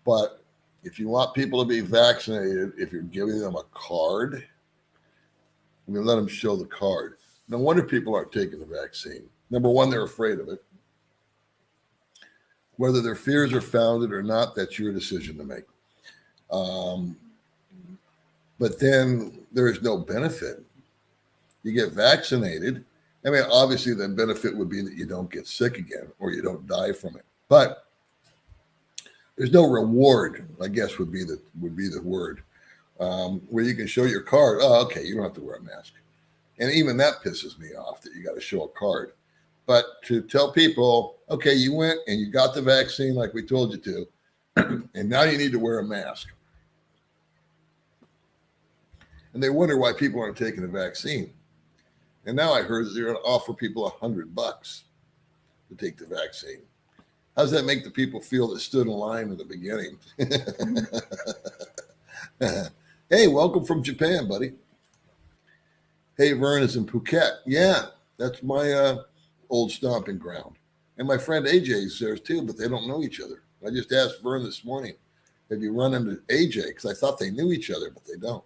S1: But if you want people to be vaccinated, if you're giving them a card, you let them show the card. No wonder people aren't taking the vaccine. Number one, they're afraid of it. Whether their fears are founded or not, that's your decision to make. But then there is no benefit. You get vaccinated. I mean, obviously, the benefit would be that you don't get sick again or you don't die from it. But there's no reward, I guess, would be the word, where you can show your card. Oh, okay, you don't have to wear a mask. And even that pisses me off that you got to show a card. But to tell people, okay, you went and you got the vaccine like we told you to, and now you need to wear a mask. And they wonder why people aren't taking the vaccine. And now I heard that they're going to offer people $100 to take the vaccine. How does that make the people feel that stood in line in the beginning? Hey, welcome from Japan, buddy. Hey, Vern is in Phuket. Yeah, that's my old stomping ground. And my friend AJ is there too, but they don't know each other. I just asked Vern this morning, have you run into AJ? Because I thought they knew each other, but they don't.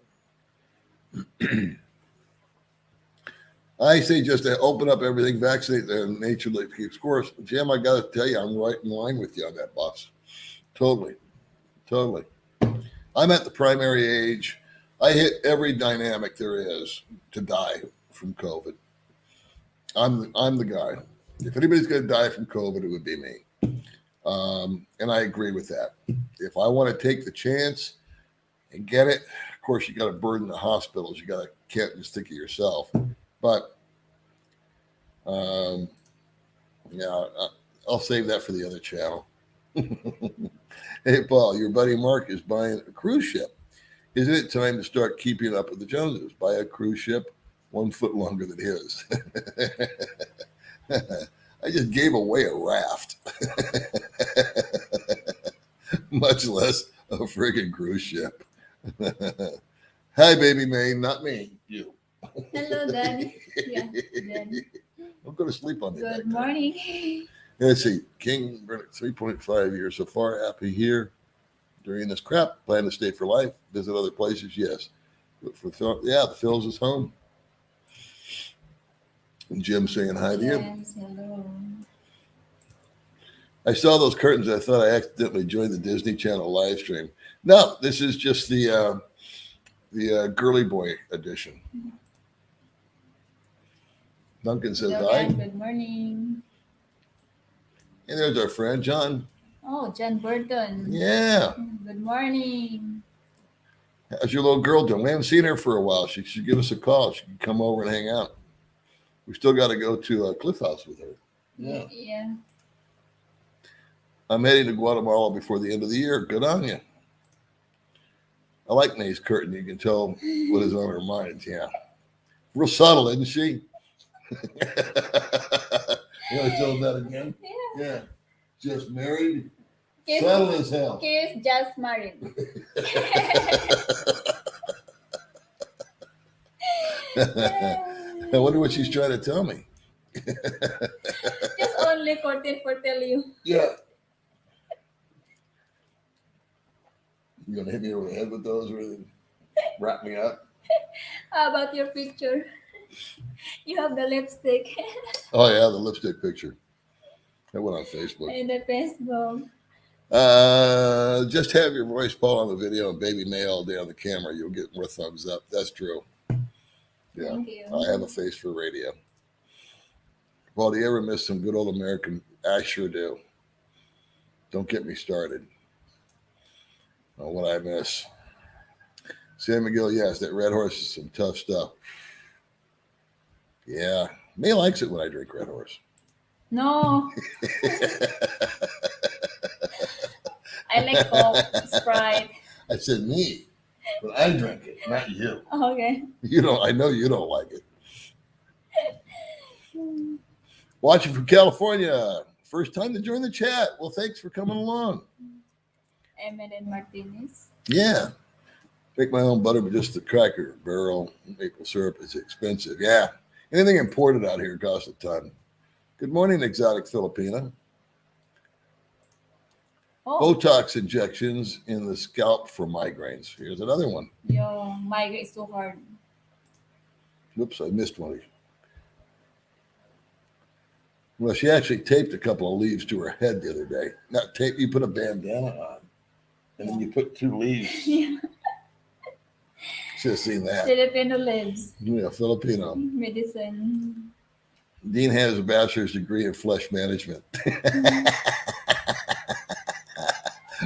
S1: I say just to open up everything, vaccinate, and nature keeps course. Jim, I got to tell you, I'm right in line with you on that, boss. Totally. I'm at the primary age. I hit every dynamic there is to die from COVID. I'm the guy. If anybody's going to die from COVID, it would be me. And I agree with that. If I want to take the chance and get it, of course, you got to burden the hospitals. Can't just think of yourself. But I'll save that for the other channel. Hey, Paul, your buddy Mark is buying a cruise ship. Isn't it time to start keeping up with the Joneses? Buy a cruise ship 1 foot longer than his. I just gave away a raft, much less a friggin' cruise ship. Hi, Baby Mae, not me, you.
S2: Hello, Daddy. Yeah, Daddy.
S1: I'll go to sleep on me.
S2: Good morning.
S1: Let's see. King, 3.5 years so far. Happy here during this crap. Plan to stay for life. Visit other places. Yes. But for the Phil's is home. And Jim saying hi to you.
S2: Yes, hello.
S1: I saw those curtains. I thought I accidentally joined the Disney Channel live stream. No, this is just the girly boy edition. Duncan says
S2: Hello,
S1: hi.
S2: guys. Good morning.
S1: And there's our friend John.
S2: Oh, John Burton.
S1: Yeah.
S2: Good morning.
S1: How's your little girl doing? We haven't seen her for a while. She should give us a call. She can come over and hang out. We still got to go to Cliff House with her.
S2: Yeah.
S1: I'm heading to Guatemala before the end of the year. Good on you. I like May's curtain. You can tell what is on her mind. Yeah. Real subtle, isn't she? You want to tell them that again? Yeah. Just married. Subtle as hell.
S2: Kiss just married.
S1: I wonder what she's trying to tell me.
S2: Just only for tell you.
S1: Yeah. You gonna hit me over the head with those or wrap me up?
S2: How about your picture? You have the lipstick.
S1: Oh yeah, the lipstick picture. That went on Facebook.
S2: In the Facebook.
S1: Just have your voice Paul on the video and Baby Mae all day on the camera. You'll get more thumbs up. That's true. Yeah,
S2: Thank you.
S1: I have a face for radio. Well, do you ever miss some good old American? I sure do. Don't get me started. Oh, what I miss. Sam McGill, yes, that Red Horse is some tough stuff. Yeah, May likes it when I drink Red Horse.
S2: No, I like Coke, Sprite.
S1: I said me, but I drink it, not you.
S2: Okay.
S1: You don't. I know you don't like it. Watching from California. First time to join the chat. Well, thanks for coming along.
S2: Emily Martinez.
S1: Yeah. Make my own butter, but just the Cracker Barrel maple syrup is expensive. Yeah. Anything imported out here costs a ton. Good morning, exotic Filipina.
S2: Oh,
S1: Botox injections in the scalp for migraines. Here's another one.
S2: your migraine is so hard.
S1: Whoops, I missed one. Well, she actually taped a couple of leaves to her head the other day. Not tape, you put a bandana on, and then you put 2 leaves.
S2: Yeah.
S1: Should have seen that.
S2: Filipino lives.
S1: Yeah, Filipino.
S2: Medicine.
S1: Dean has a bachelor's degree in flesh management.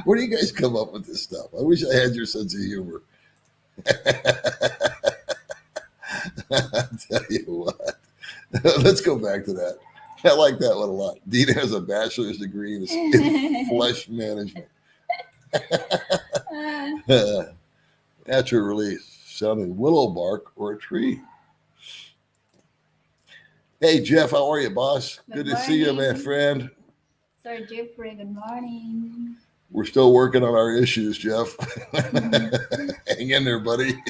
S1: Where do you guys come up with this stuff? I wish I had your sense of humor. I'll tell you what. Let's go back to that. I like that one a lot. Dean has a bachelor's degree in flesh management. Natural release, sounding willow bark or a tree. Hey, Jeff, how are you, boss? Good to see you, my friend.
S2: Sir Jeffrey, good morning.
S1: We're still working on our issues, Jeff. Hang in there, buddy.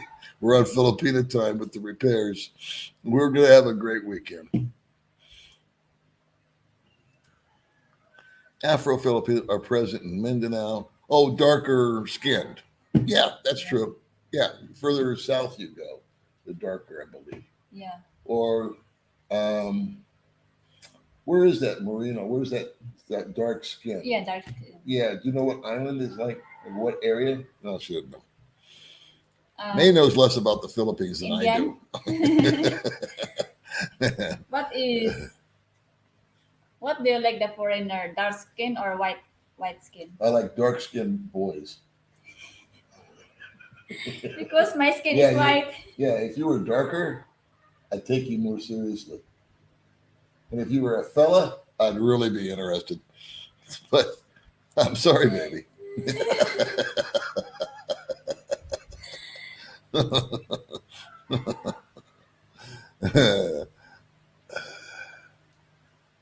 S1: We're on Filipino time with the repairs. We're going to have a great weekend. Afro-Filipinos are present in Mindanao. Oh, darker skinned. Yeah, that's true. Yeah, further south you go, the darker, I believe.
S2: Yeah.
S1: Or, where is that, Marino? Where's that dark skin?
S2: Yeah, dark skin.
S1: Yeah, do you know what island is like? In what area? No, I should know. May knows less about the Philippines than
S2: Indian?
S1: I do.
S2: What do you like the foreigner? Dark skin or white skin?
S1: I like dark-skinned boys.
S2: Because my skin
S1: Yeah,
S2: is white.
S1: Yeah, if you were darker, I'd take you more seriously. And if you were a fella, I'd really be interested. But I'm sorry, baby.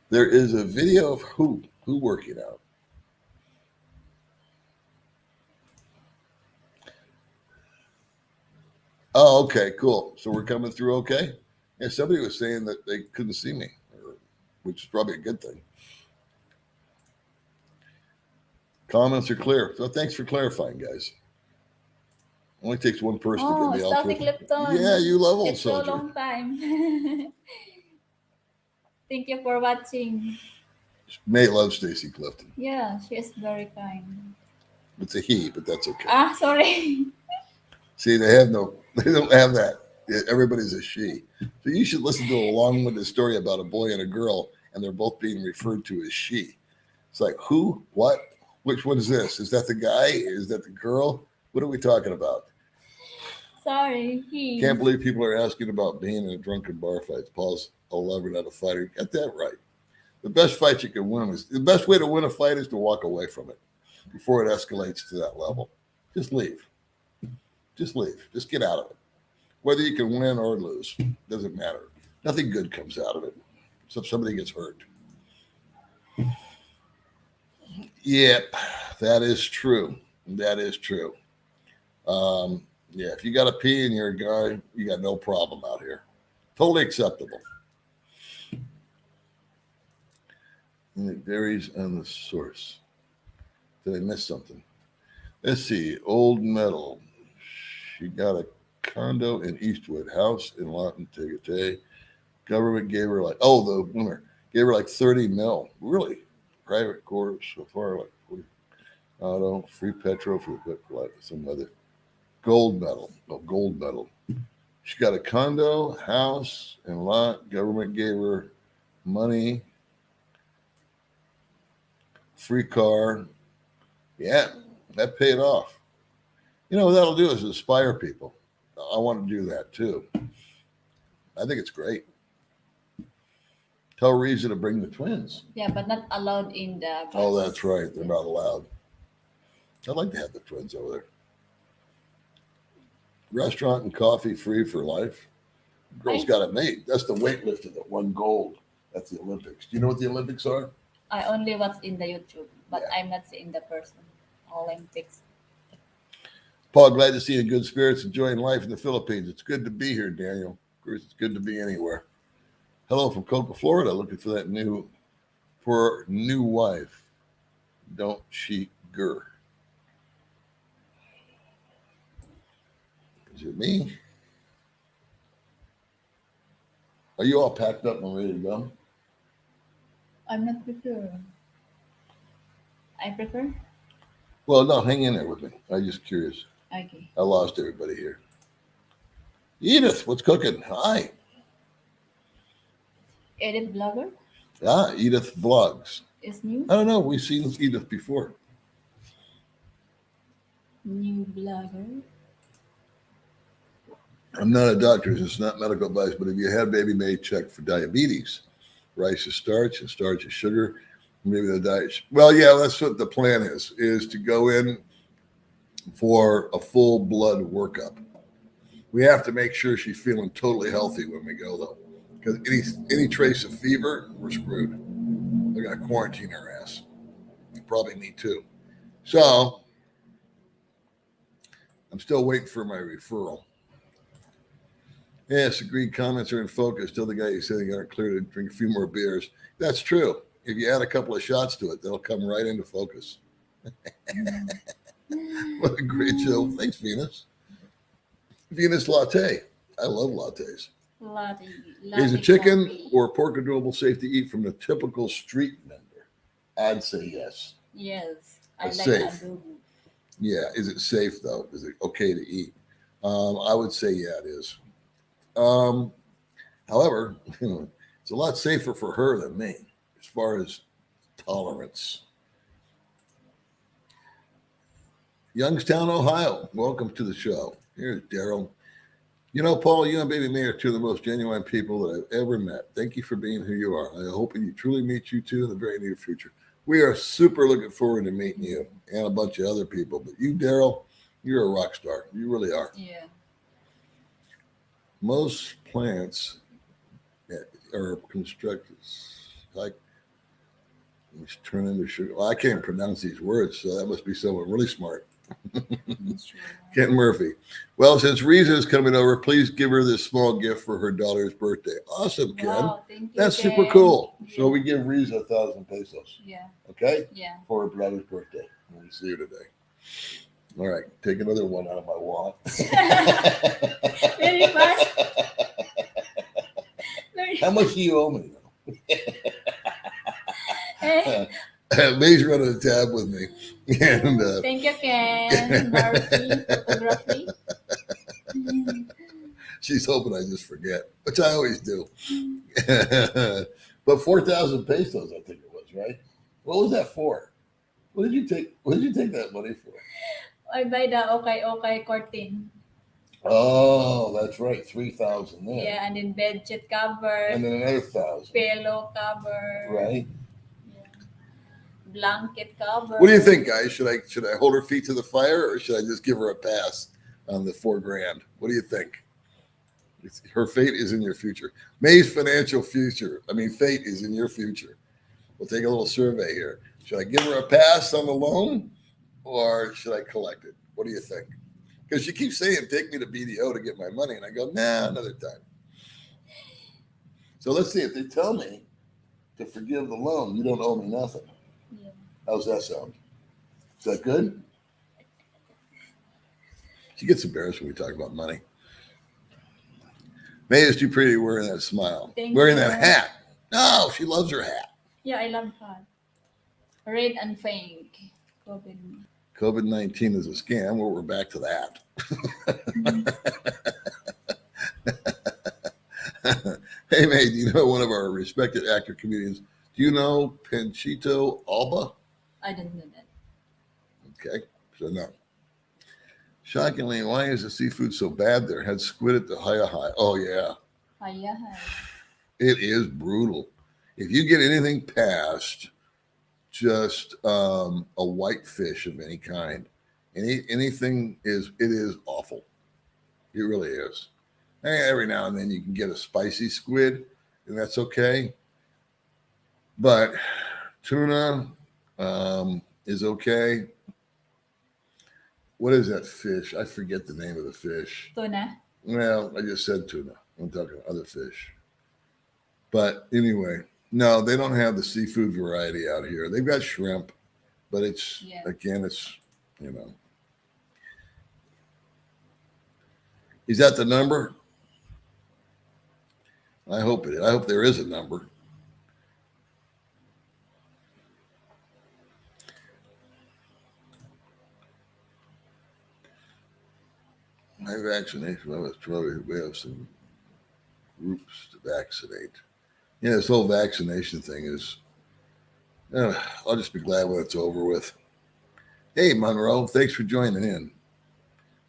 S1: There is a video of who working out. Oh, okay, cool. So we're coming through okay? Yeah, somebody was saying that they couldn't see me, which is probably a good thing. Comments are clear. So thanks for clarifying, guys. Only takes one person to get me out.
S2: Stuffy Clifton.
S1: Yeah, you love old
S2: It's so
S1: soldier.
S2: long time. Thank you for watching.
S1: May loves Stacy Clifton.
S2: Yeah, she is very kind.
S1: It's a he, but that's okay.
S2: Sorry.
S1: See, they don't have that. Everybody's a she. So you should listen to a long-winded story about a boy and a girl, and they're both being referred to as she. It's like, who, what, which one is this? Is that the guy? Is that the girl? What are we talking about?
S2: Sorry, he.
S1: Can't believe people are asking about being in a drunken bar fight. Paul's a lover, not a fighter. Got that right. The best fight you can win is the best way to win a fight is to walk away from it before it escalates to that level. Just leave. Just leave. Just get out of it. Whether you can win or lose, doesn't matter. Nothing good comes out of it. So if somebody gets hurt. Yep, that is true. That is true. Yeah, if you got to pee and you're a guy, you got no problem out here. Totally acceptable. And it varies on the source. Did I miss something? Let's see. Old Metal. She got a condo in Eastwood, house in Lawton, Tagate. Government gave her like, the winner gave her like 30 mil. Really? Private course so far, like 40. Auto, free petrol for like some other. Gold medal. She got a condo, house, and lot. Government gave her money, free car. Yeah, that paid off. You know what that'll do is inspire people. I want to do that too. I think it's great. Tell Reza to bring the twins.
S2: Yeah, but not allowed in the bus.
S1: Oh, that's right. They're not allowed. I'd like to have the twins over there. Restaurant and coffee free for life. Girl's got it made. That's the weightlifter that won gold at the Olympics. Do you know what the Olympics are?
S2: I only watch in the YouTube, but
S1: Yeah.
S2: I'm not seeing the person. Olympics.
S1: Paul, glad to see you in good spirits, enjoying life in the Philippines. It's good to be here, Daniel. Of course, it's good to be anywhere. Hello from Cocoa, Florida. Looking for that new wife. Don't she gur? Is it me? Are you all packed up and ready to go?
S2: I'm not prepared. I prefer?
S1: Well, no, hang in there with me. I'm just curious.
S2: Okay.
S1: I lost everybody here. Edith, what's cooking? Hi.
S2: Edit blogger
S1: Ah, Edith Vlogs.
S2: is new.
S1: I don't know. We've seen Edith before.
S2: New blogger.
S1: I'm not a doctor. It's not medical advice, but if you have Baby Mae, check for diabetes. Rice is starch and starch is sugar. Maybe the diet. Well, yeah, that's what the plan is to go in for a full blood workup. We have to make sure she's feeling totally healthy when we go, though, because any trace of fever, we're screwed. They're gonna quarantine her ass. Probably me too. So I'm still waiting for my referral. Yes, agreed. Comments are in focus. Tell the guy you said he got clear to drink a few more beers. That's true. If you add a couple of shots to it, they'll come right into focus. What a great show. Thanks, Venus. Venus Latte. I love lattes.
S2: Latte.
S1: Is a chicken or pork a doable safe to eat from the typical street vendor? I'd say yes.
S2: Yes. I
S1: It's
S2: like
S1: safe.
S2: adobo.
S1: Yeah. Is it safe, though? Is it okay to eat? I would say, yeah, it is. However, it's a lot safer for her than me as far as tolerance. Youngstown, Ohio. Welcome to the show. Here's Daryl. You know, Paul, you and Baby Mae are two of the most genuine people that I've ever met. Thank you for being who you are. I hope you truly meet you two in the very near future. We are super looking forward to meeting you and a bunch of other people. But you, Daryl, you're a rock star. You really are.
S2: Yeah.
S1: Most plants are constructed like turn into sugar. Well, I can't pronounce these words, so that must be someone really smart. Ken Murphy. Well, since Reza is coming over, please give her this small gift for her daughter's birthday. Awesome, Ken.
S2: Wow, thank you,
S1: That's
S2: Ken.
S1: super cool.
S2: Yeah.
S1: So we give Reza 1,000 pesos.
S2: Yeah.
S1: Okay?
S2: Yeah.
S1: For her brother's birthday. We'll see her today. All right. Take another one out of my wallet.
S2: Very fast. Very
S1: How much do you owe me, though?
S2: Eh,
S1: May's running a tab with me. And
S2: Thank you, Ken. Murphy Photography.
S1: she's hoping I just forget, which I always do. But 4,000 pesos, I think it was, right? What was that for? What did you take that money for?
S2: I buy the okay curtain.
S1: Oh, that's right. 3,000 there.
S2: Yeah, and then bed sheet cover,
S1: And then another 1,000.
S2: pillow cover,
S1: Right?
S2: yeah. Blanket cover.
S1: What do you think, guys? Should I hold her feet to the fire, or should I just give her a pass on the $4,000? What do you think? Her fate is in your future. May's financial future. Fate is in your future. We'll take a little survey here. Should I give her a pass on the loan, or should I collect it? What do you think? Because she keeps saying, take me to BDO to get my money. And I go, nah, another time. So let's see. If they tell me to forgive the loan, you don't owe me nothing.
S2: Yeah.
S1: How's that sound? Is that good? She gets embarrassed when we talk about money. May is too pretty wearing that smile.
S2: Thank
S1: wearing
S2: you.
S1: that hat. No, she loves her hat.
S2: Yeah, I love that. Red and pink.
S1: COVID-19 is a scam. Well, we're back to that. Hey, May, do you know one of our respected actor comedians? Do you know Panchito Alba?
S2: I don't know that.
S1: Okay, so no. Shockingly, why is the seafood so bad there? Had squid at the high. Oh, yeah.
S2: Kaya.
S1: It is brutal. If you get anything past just a white fish of any kind, anything it is awful. It really is. Every now and then you can get a spicy squid, and that's okay. But tuna is okay. What is that fish? I forget the name of the fish.
S2: Tuna.
S1: Well, I just said tuna. I'm talking other fish. But anyway, no, they don't have the seafood variety out here. They've got shrimp, but it's again, it's you know. Is that the number? I hope it is. I hope there is a number. My vaccination, we have some groups to vaccinate. Yeah, this whole vaccination thing is, I'll just be glad when it's over with. Hey, Monroe, thanks for joining in.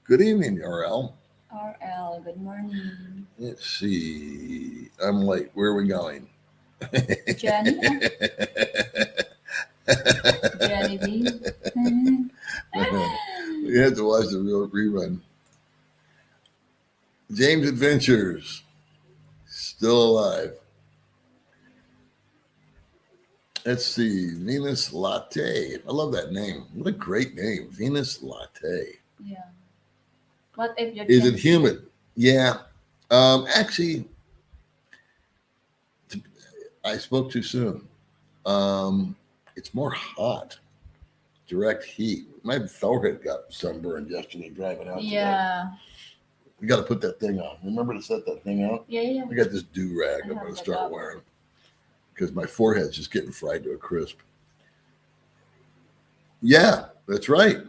S1: Good evening, RL.
S2: RL, good morning.
S1: Let's see. I'm late. Where are we going?
S2: Jenny? Jenny B.
S1: You have to watch the real rerun. James Adventures, still alive. Let's see, Venus Latte. I love that name. What a great name, Venus Latte.
S2: Yeah. What if you're
S1: Is it humid? Yeah. Actually, I spoke too soon. It's more hot, direct heat. My forehead got sunburned yesterday driving out.
S2: Yeah.
S1: Today. You got to put that thing on. Remember to set that thing out?
S2: Yeah.
S1: I got this do-rag I'm going to start wearing because my forehead's just getting fried to a crisp. Yeah, that's right.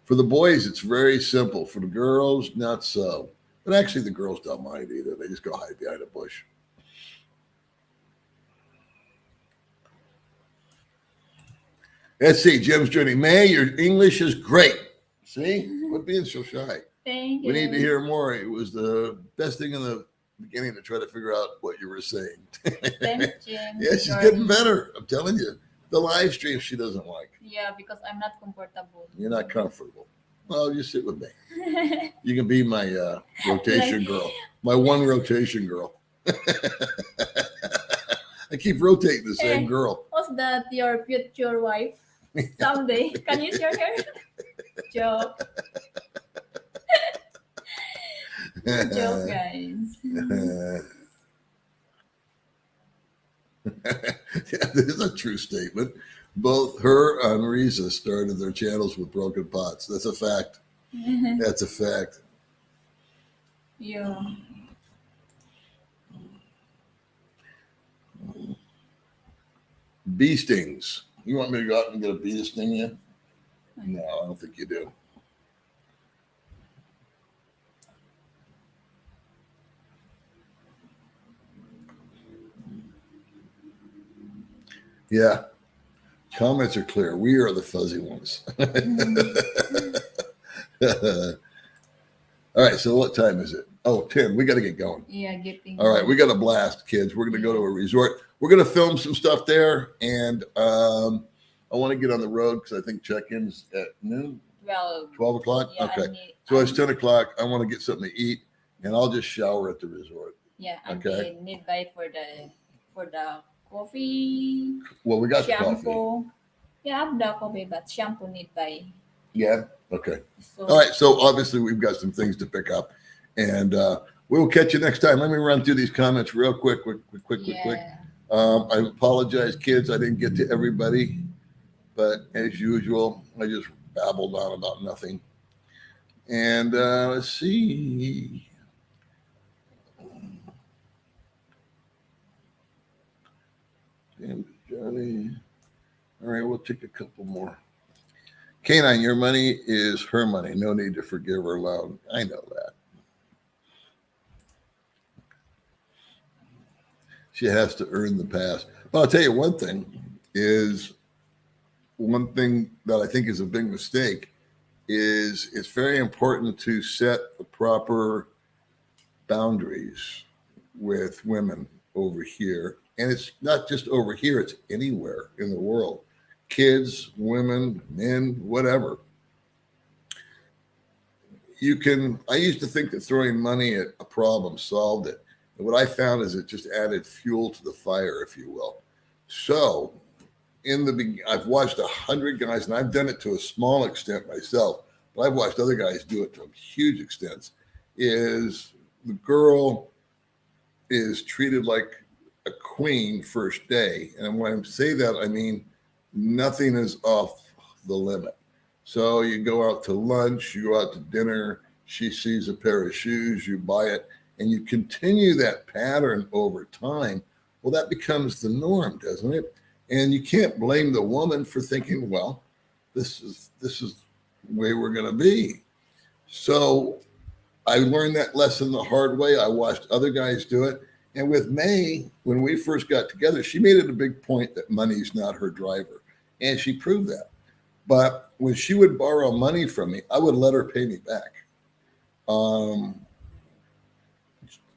S1: For the boys, it's very simple. For the girls, not so. But actually, the girls don't mind either. They just go hide behind a bush. Let's see. Jim's joining. May, your English is great. See? Quit being so shy.
S2: Thank you.
S1: We need to hear more. It was the best thing in the beginning to try to figure out what you were saying.
S2: Thanks, Jim.
S1: Yeah, she's getting better. I'm telling you. The live stream she doesn't like.
S2: Yeah, because I'm not comfortable.
S1: You're not comfortable. Well, you sit with me. You can be my rotation girl. My one rotation girl. I keep rotating the same girl.
S2: Was that your future wife? Someday. Can you share her? Joke. Joke, guys.
S1: Yeah, this is a true statement. Both her and Risa started their channels with broken pots. That's a fact. That's a fact.
S2: Yeah.
S1: Bee stings. You want me to go out and get a bee to sting you? No, I don't think you do. Yeah. Comments are clear. We are the fuzzy ones. All right. So what time is it? Oh, 10. We got to get going.
S2: Yeah, getting.
S1: All right. We got a blast, kids. We're going to go to a resort. We're going to film some stuff there. And I want to get on the road because I think check-in's at noon. 12 o'clock?
S2: Yeah,
S1: okay. So it's 10 o'clock. I want to get something to eat. And I'll just shower at the resort.
S2: Yeah.
S1: Okay.
S2: I need buy for the coffee.
S1: Well, we got
S2: shampoo.
S1: the coffee.
S2: Yeah, I have the coffee, but shampoo need buy.
S1: Yeah. Okay.
S2: So,
S1: all right. So obviously we've got some things to pick up, and we'll catch you next time. Let me run through these comments real quick. I apologize, kids. I didn't get to everybody, but as usual, I just babbled on about nothing. And let's see. Johnny. All right, we'll take a couple more. Canine, your money is her money. No need to forgive her loud. I know that. She has to earn the pass. But I'll tell you one thing that I think is a big mistake is it's very important to set the proper boundaries with women over here. And it's not just over here, it's anywhere in the world. Kids, women, men, whatever. I used to think that throwing money at a problem solved it. And what I found is it just added fuel to the fire, if you will. So I've watched 100 guys, and I've done it to a small extent myself, but I've watched other guys do it to huge extents, is the girl is treated like a queen first day. And when I say that, I mean nothing is off the limit. So you go out to lunch, you go out to dinner, she sees a pair of shoes, you buy it, and you continue that pattern over time. Well, that becomes the norm, doesn't it? And you can't blame the woman for thinking, well, this is the way we're going to be. So I learned that lesson the hard way. I watched other guys do it. And with Mae, when we first got together, she made it a big point that money's not her driver. And she proved that. But when she would borrow money from me, I would let her pay me back.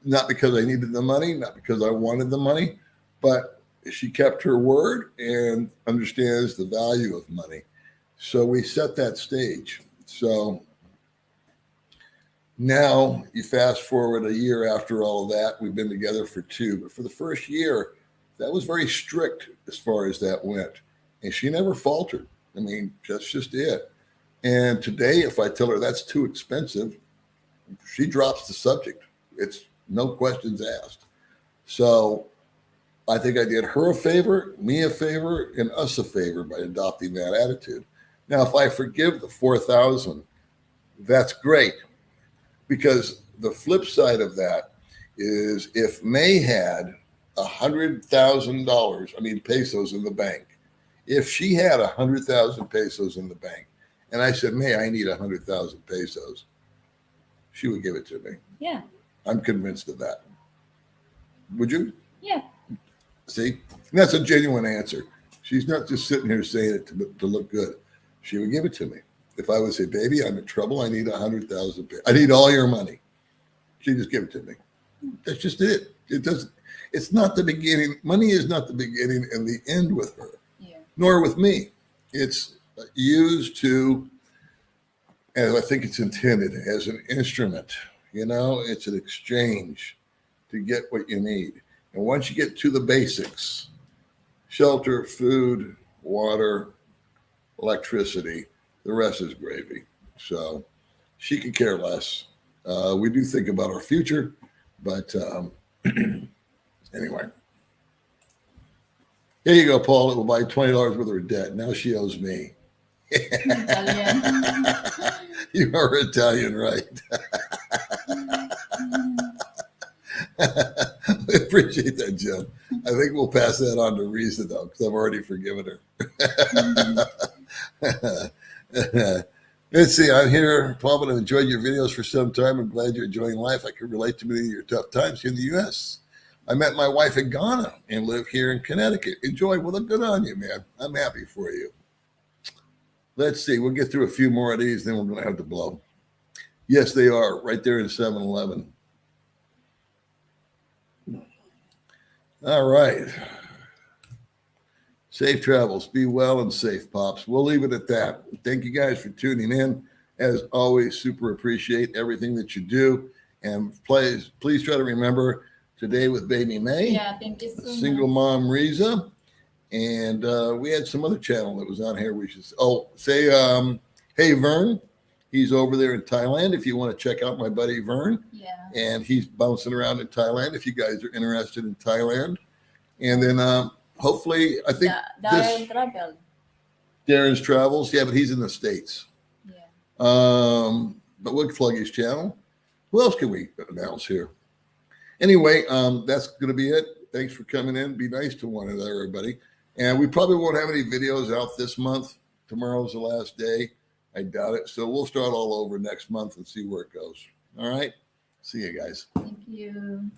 S1: Not because I needed the money, not because I wanted the money, but she kept her word and understands the value of money. So we set that stage. So now you fast forward a year after all of that, we've been together for 2, but for the first year, that was very strict as far as that went. And she never faltered. I mean, that's just it. And today, if I tell her that's too expensive, she drops the subject. It's no questions asked. So I think I did her a favor, me a favor, and us a favor by adopting that attitude. Now, if I forgive the $4,000, that's great. Because the flip side of that is if Mae had $100,000, pesos in the bank, if she had 100,000 pesos in the bank, and I said, Mae, I need 100,000 pesos, she would give it to me.
S2: Yeah.
S1: I'm convinced of that. Would you?
S2: Yeah.
S1: See? And that's a genuine answer. She's not just sitting here saying it to look good. She would give it to me. If I would say, baby, I'm in trouble, I need 100,000. I need all your money. She'd just give it to me. That's just it. It's not the beginning. Money is not the beginning and the end with her, nor with me. It's used to, as I think it's intended, as an instrument. It's an exchange to get what you need. And once you get to the basics, shelter, food, water, electricity, the rest is gravy. So she could care less. We do think about our future, but anyway. Here you go, Paul. It will buy $20 worth of her debt. Now she owes me.
S2: Italian.
S1: You are Italian, right? I appreciate that, Jim. I think we'll pass that on to Risa, though, because I've already forgiven her. Let's see. I'm here, Paul, I've enjoyed your videos for some time. I'm glad you're enjoying life. I can relate to many of your tough times here in the U.S. I met my wife in Ghana and live here in Connecticut. Enjoy. Well, good on you, man. I'm happy for you. Let's see. We'll get through a few more of these, then we're going to have to blow. Yes, they are. Right there in 7-Eleven. All right. Safe travels. Be well and safe, Pops. We'll leave it at that. Thank you guys for tuning in. As always, super appreciate everything that you do. And please try to remember today with Baby Mae.
S2: Yeah, thank you so
S1: Single
S2: much.
S1: Mom Riza. And we had some other channel that was on here. We should say, hey, Vern. He's over there in Thailand. If you want to check out my buddy Vern.
S2: Yeah.
S1: And he's bouncing around in Thailand if you guys are interested in Thailand. And then hopefully, I think
S2: Darren Travel.
S1: Darren's Travels. Yeah, but he's in the States.
S2: Yeah.
S1: But we'll plug his channel. Who else can we announce here? Anyway, that's going to be it. Thanks for coming in. Be nice to one another, everybody. And we probably won't have any videos out this month. Tomorrow's the last day. I doubt it. So we'll start all over next month and see where it goes. All right. See you guys.
S2: Thank you.